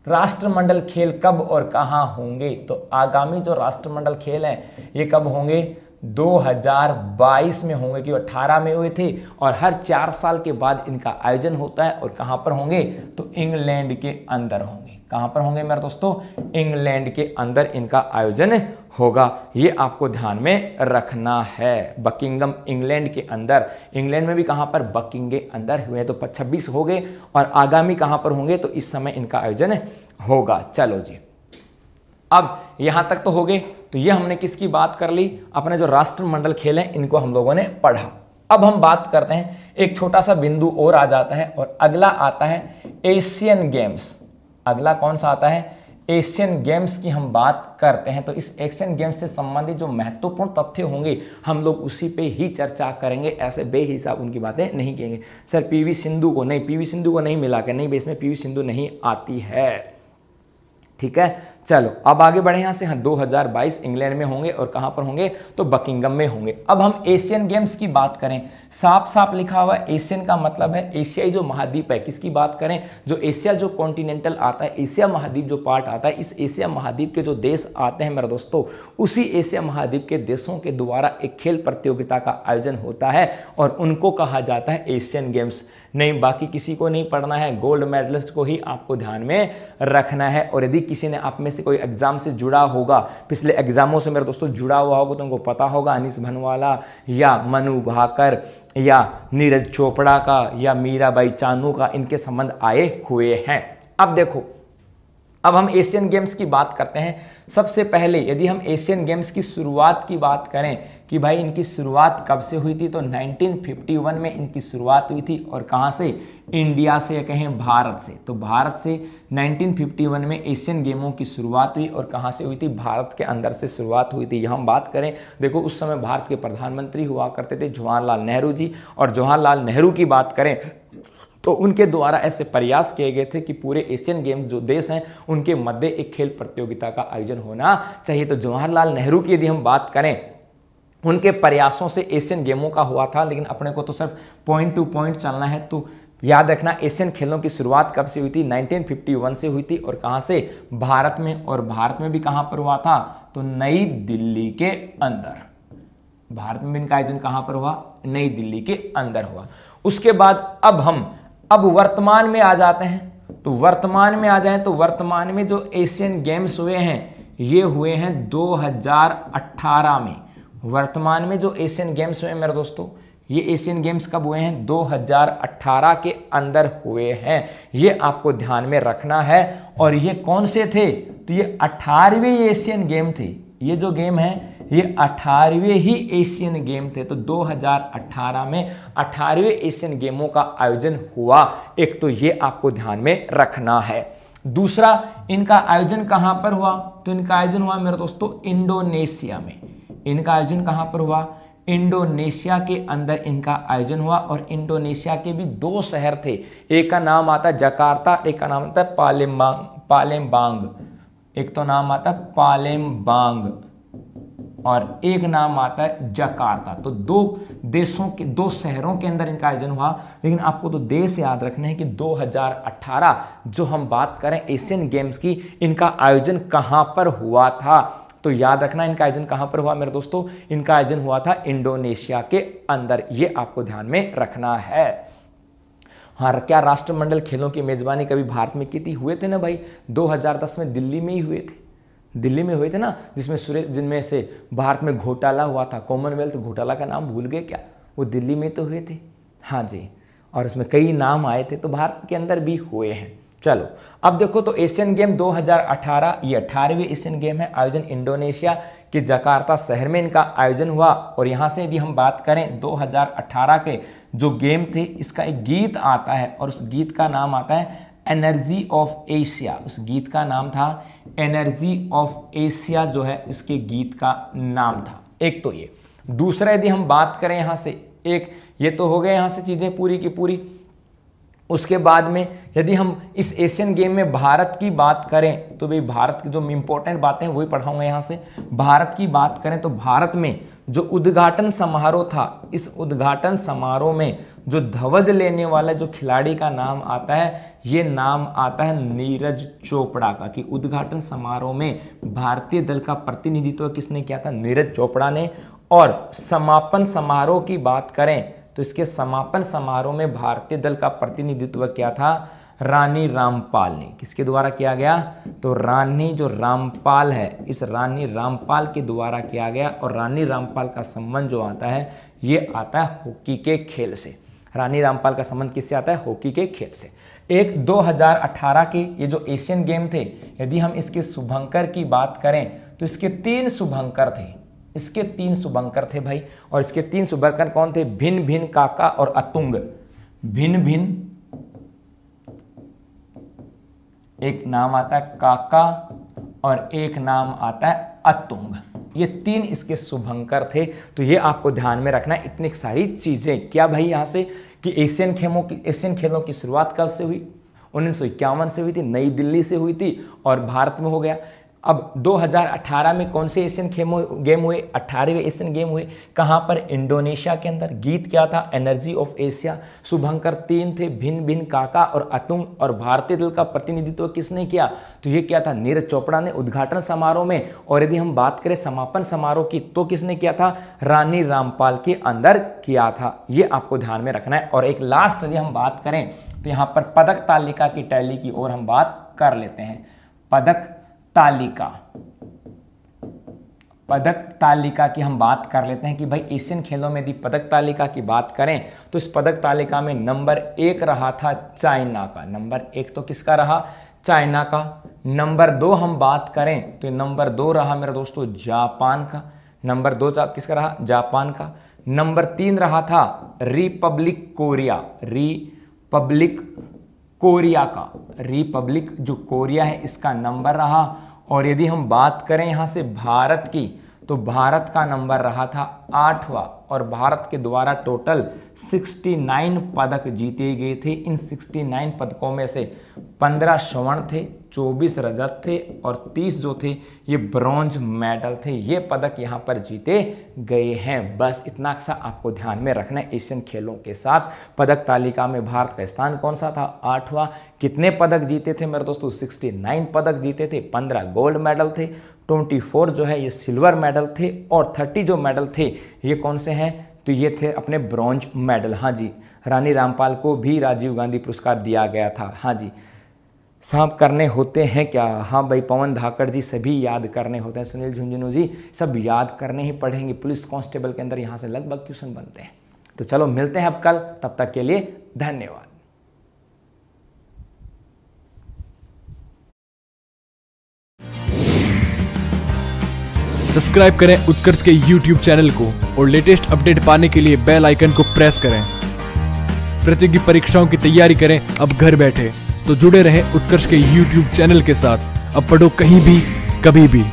राष्ट्रमंडल खेल कब और कहां होंगे। तो आगामी जो राष्ट्रमंडल खेल हैं ये कब होंगे? 2022 में होंगे, कि 18 में हुए थे, और हर 4 साल के बाद इनका आयोजन होता है। और कहां पर होंगे? तो इंग्लैंड के अंदर होंगे। कहां पर होंगे मेरे दोस्तों? इंग्लैंड के अंदर इनका आयोजन होगा। ये आपको ध्यान में रखना है। बकिंगम इंग्लैंड के अंदर, इंग्लैंड में भी कहां पर? बकिंग के अंदर हुए। तो 26 हो गए, और आगामी कहां पर होंगे? तो इस समय इनका आयोजन होगा। चलो जी, अब यहां तक तो हो गए। तो ये हमने किसकी बात कर ली? अपने जो राष्ट्रमंडल खेल हैं इनको हम लोगों ने पढ़ा। अब हम बात करते हैं, एक छोटा सा बिंदु और आ जाता है, और अगला आता है एशियन गेम्स। अगला कौन सा आता है? एशियन गेम्स की हम बात करते हैं। तो इस एशियन गेम्स से संबंधित जो महत्वपूर्ण तथ्य होंगे हम लोग उसी पे ही चर्चा करेंगे, ऐसे बेहिसाब उनकी बातें नहीं कहेंगे। सर पीवी सिंधु को नहीं मिला के, नहीं बेस में पीवी सिंधु नहीं आती है, ठीक है। चलो अब आगे बढ़े यहां से। हाँ, 2022 इंग्लैंड में होंगे, और कहां पर होंगे? तो बकिंगम में होंगे। अब हम एशियन गेम्स की बात करें, साफ साफ लिखा हुआ है एशियन का मतलब है एशियाई जो महाद्वीप है। किसकी बात करें? जो एशिया जो कॉन्टिनेंटल आता है, एशिया महाद्वीप जो पार्ट आता है, इस एशिया महाद्वीप के जो देश आते हैं मेरे दोस्तों, उसी एशिया महाद्वीप के देशों के द्वारा एक खेल प्रतियोगिता का आयोजन होता है, और उनको कहा जाता है एशियन गेम्स। नहीं, बाकी किसी को नहीं पढ़ना है, गोल्ड मेडलिस्ट को ही आपको ध्यान में रखना है। और यदि किसी ने आप में से कोई एग्जाम से जुड़ा होगा, पिछले एग्जामों से मेरे दोस्तों जुड़ा हुआ होगा, तो उनको पता होगा अनीस भनवाला या मनु भाकर या नीरज चोपड़ा का या मीराबाई चानू का इनके संबंध आए हुए हैं। अब देखो, अब हम एशियन गेम्स की बात करते हैं। सबसे पहले यदि हम एशियन गेम्स की शुरुआत की बात करें कि भाई इनकी शुरुआत कब से हुई थी, तो 1951 में इनकी शुरुआत हुई थी। और कहां से? इंडिया से, या कहें भारत से। तो भारत से 1951 में एशियन गेमों की शुरुआत हुई, और कहां से हुई थी? भारत के अंदर से शुरुआत हुई थी। हम बात करें, देखो उस समय भारत के प्रधानमंत्री हुआ करते थे जवाहरलाल नेहरू जी, और जवाहरलाल नेहरू की बात करें तो उनके द्वारा ऐसे प्रयास किए गए थे कि पूरे एशियन गेम्स जो देश हैं उनके मध्य एक खेल प्रतियोगिता का आयोजन होना चाहिए। तो जवाहरलाल नेहरू की यदि हम बात करें, उनके प्रयासों से एशियन गेमों का हुआ था। लेकिन अपने को तो सिर्फ पॉइंट टू पॉइंट चलना है, तो याद रखना एशियन खेलों की शुरुआत कब से हुई थी? 1951 से हुई थी। और कहां से? भारत में। और भारत में भी कहां पर हुआ था? तो नई दिल्ली के अंदर। भारत में इनका आयोजन कहां पर हुआ? नई दिल्ली के अंदर हुआ। उसके बाद अब वर्तमान में आ जाते हैं। तो वर्तमान में आ जाएं तो वर्तमान में जो एशियन गेम्स हुए हैं ये हुए हैं 2018 में। वर्तमान में जो एशियन गेम्स हुए मेरे दोस्तों ये एशियन गेम्स कब हुए हैं? 2018 के अंदर हुए हैं, ये आपको ध्यान में रखना है। और ये कौन से थे? तो ये 18वें एशियन गेम थे। ये जो गेम है ये 18वें ही एशियन गेम थे। तो 2018 में 18वें एशियन गेमों का आयोजन हुआ। एक तो ये आपको ध्यान में रखना है। दूसरा, इनका आयोजन कहां पर हुआ? तो इनका आयोजन हुआ मेरे दोस्तों इंडोनेशिया में। इनका आयोजन कहां पर हुआ? इंडोनेशिया के अंदर इनका आयोजन हुआ। और इंडोनेशिया के भी 2 शहर थे, एक का नाम आता जकार्ता, एक का नाम आता पालेम्बांग। एक तो नाम आता पालेम्बांग और एक नाम आता है जकार्ता। तो 2 देशों के 2 शहरों के अंदर इनका आयोजन हुआ। लेकिन आपको तो देश याद रखना है कि 2018 जो हम बात करें एशियन गेम्स की, इनका आयोजन कहां पर हुआ था? तो याद रखना इनका आयोजन कहां पर हुआ मेरे दोस्तों? इनका आयोजन हुआ था इंडोनेशिया के अंदर। ये आपको ध्यान में रखना है। हाँ, क्या राष्ट्रमंडल खेलों की मेजबानी कभी भारत में की थी? हुए थे ना भाई, 2010 में दिल्ली में ही हुए थे। दिल्ली में हुए थे ना, जिनमें से भारत में घोटाला हुआ था। कॉमनवेल्थ घोटाला का नाम भूल गए क्या? वो दिल्ली में तो हुए थे। हाँ जी, और उसमें कई नाम आए थे, तो भारत के अंदर भी हुए हैं। चलो अब देखो, तो एशियन गेम 2018 ये 18वें एशियन गेम है। आयोजन इंडोनेशिया के जकार्ता शहर में इनका आयोजन हुआ। और यहाँ से यदि हम बात करें 2018 के जो गेम थे, इसका एक गीत आता है और उस गीत का नाम आता है एनर्जी ऑफ एशिया। उस गीत का नाम था एनर्जी ऑफ एशिया, जो है इसके गीत का नाम था। एक तो ये। दूसरा, यदि हम बात करें यहाँ से, एक ये तो हो गए यहाँ से चीज़ें पूरी की पूरी। उसके बाद में यदि हम इस एशियन गेम में भारत की बात करें, तो भाई भारत की जो इंपॉर्टेंट बातें हैं वही पढ़ाऊंगा यहाँ से। भारत की बात करें तो भारत में जो उद्घाटन समारोह था, इस उद्घाटन समारोह में जो ध्वज लेने वाला जो खिलाड़ी का नाम आता है, ये नाम आता है नीरज चोपड़ा का। कि उद्घाटन समारोह में भारतीय दल का प्रतिनिधित्व किसने किया था? नीरज चोपड़ा ने। और समापन समारोह की बात करें तो इसके समापन समारोह में भारतीय दल का प्रतिनिधित्व किया था रानी रामपाल ने। किसके द्वारा किया गया? तो रानी जो रामपाल है, इस रानी रामपाल के द्वारा किया गया। और रानी रामपाल का संबंध जो आता है, ये आता है हॉकी के खेल से। रानी रामपाल का संबंध किससे आता है? हॉकी के खेल से। एक 2018 के ये जो एशियन गेम थे, यदि हम इसके शुभंकर की बात करें तो इसके 3 शुभंकर थे। इसके 3 शुभंकर थे भाई। और इसके 3 शुभंकर कौन थे? भिन्न भिन्न, काका और अतुंग। भिन्न भिन्न, एक नाम आता है काका और एक नाम आता है अतुंग। ये 3 इसके शुभंकर थे। तो ये आपको ध्यान में रखना है। इतनी सारी चीजें क्या भाई यहाँ से कि एशियन खेलों की शुरुआत कब से हुई? 1951 से हुई थी, नई दिल्ली से हुई थी और भारत में हो गया। अब 2018 में कौन से एशियन गेम हुए? 18वें एशियन गेम हुए। कहाँ पर? इंडोनेशिया के अंदर। गीत क्या था? Energy of Asia. शुभंकर 3 थे, भिन्न भिन्न, काका और अतुंग। और भारतीय दल का प्रतिनिधित्व किसने किया? तो ये क्या था? नीरज चोपड़ा ने उद्घाटन समारोह में। और यदि हम बात करें समापन समारोह की, तो किसने किया था? रानी रामपाल के अंदर किया था। ये आपको ध्यान में रखना है। और एक लास्ट यदि हम बात करें तो यहाँ पर पदक तालिका की टैली की ओर हम बात कर लेते हैं। पदक तालिका की हम बात कर लेते हैं कि भाई एशियन खेलों में यदि पदक तालिका की बात करें तो इस पदक तालिका में नंबर 1 रहा था चाइना का। नंबर 1 तो किसका रहा? चाइना का। नंबर 2 हम बात करें तो नंबर 2 रहा मेरे दोस्तों जापान का। नंबर 2 किसका रहा? जापान का। नंबर 3 रहा था रिपब्लिक का। रिपब्लिक जो कोरिया है, इसका नंबर रहा। और यदि हम बात करें यहाँ से भारत की, तो भारत का नंबर रहा था 8वां। और भारत के द्वारा टोटल 69 पदक जीते गए थे। इन 69 पदकों में से 15 स्वर्ण थे, 24 रजत थे और 30 जो थे ये ब्रॉन्ज मेडल थे। ये पदक यहाँ पर जीते गए हैं। बस इतना सा आपको ध्यान में रखना है। एशियन खेलों के साथ पदक तालिका में भारत का स्थान कौन सा था? 8वां। कितने पदक जीते थे मेरे दोस्तों? 69 पदक जीते थे। 15 गोल्ड मेडल थे, 24 जो है ये सिल्वर मेडल थे और 30 जो मेडल थे ये कौन से हैं? तो ये थे अपने ब्रॉन्ज मेडल। हाँ जी, रानी रामपाल को भी राजीव गांधी पुरस्कार दिया गया था। हाँ जी, सब करने होते हैं क्या? हाँ भाई, पवन धाकड़ जी सभी याद करने होते हैं। सुनील झुंझुनू जी सब याद करने ही पड़ेंगे। पुलिस कांस्टेबल के अंदर यहाँ से लगभग क्वेश्चन बनते हैं। तो चलो मिलते हैं अब कल, तब तक के लिए धन्यवाद। सब्सक्राइब करें उत्कर्ष के YouTube चैनल को और लेटेस्ट अपडेट पाने के लिए बेल आइकन को प्रेस करें। प्रतियोगी परीक्षाओं की तैयारी करें अब घर बैठे। तो जुड़े रहें उत्कर्ष के YouTube चैनल के साथ। अब पढ़ो कहीं भी, कभी भी।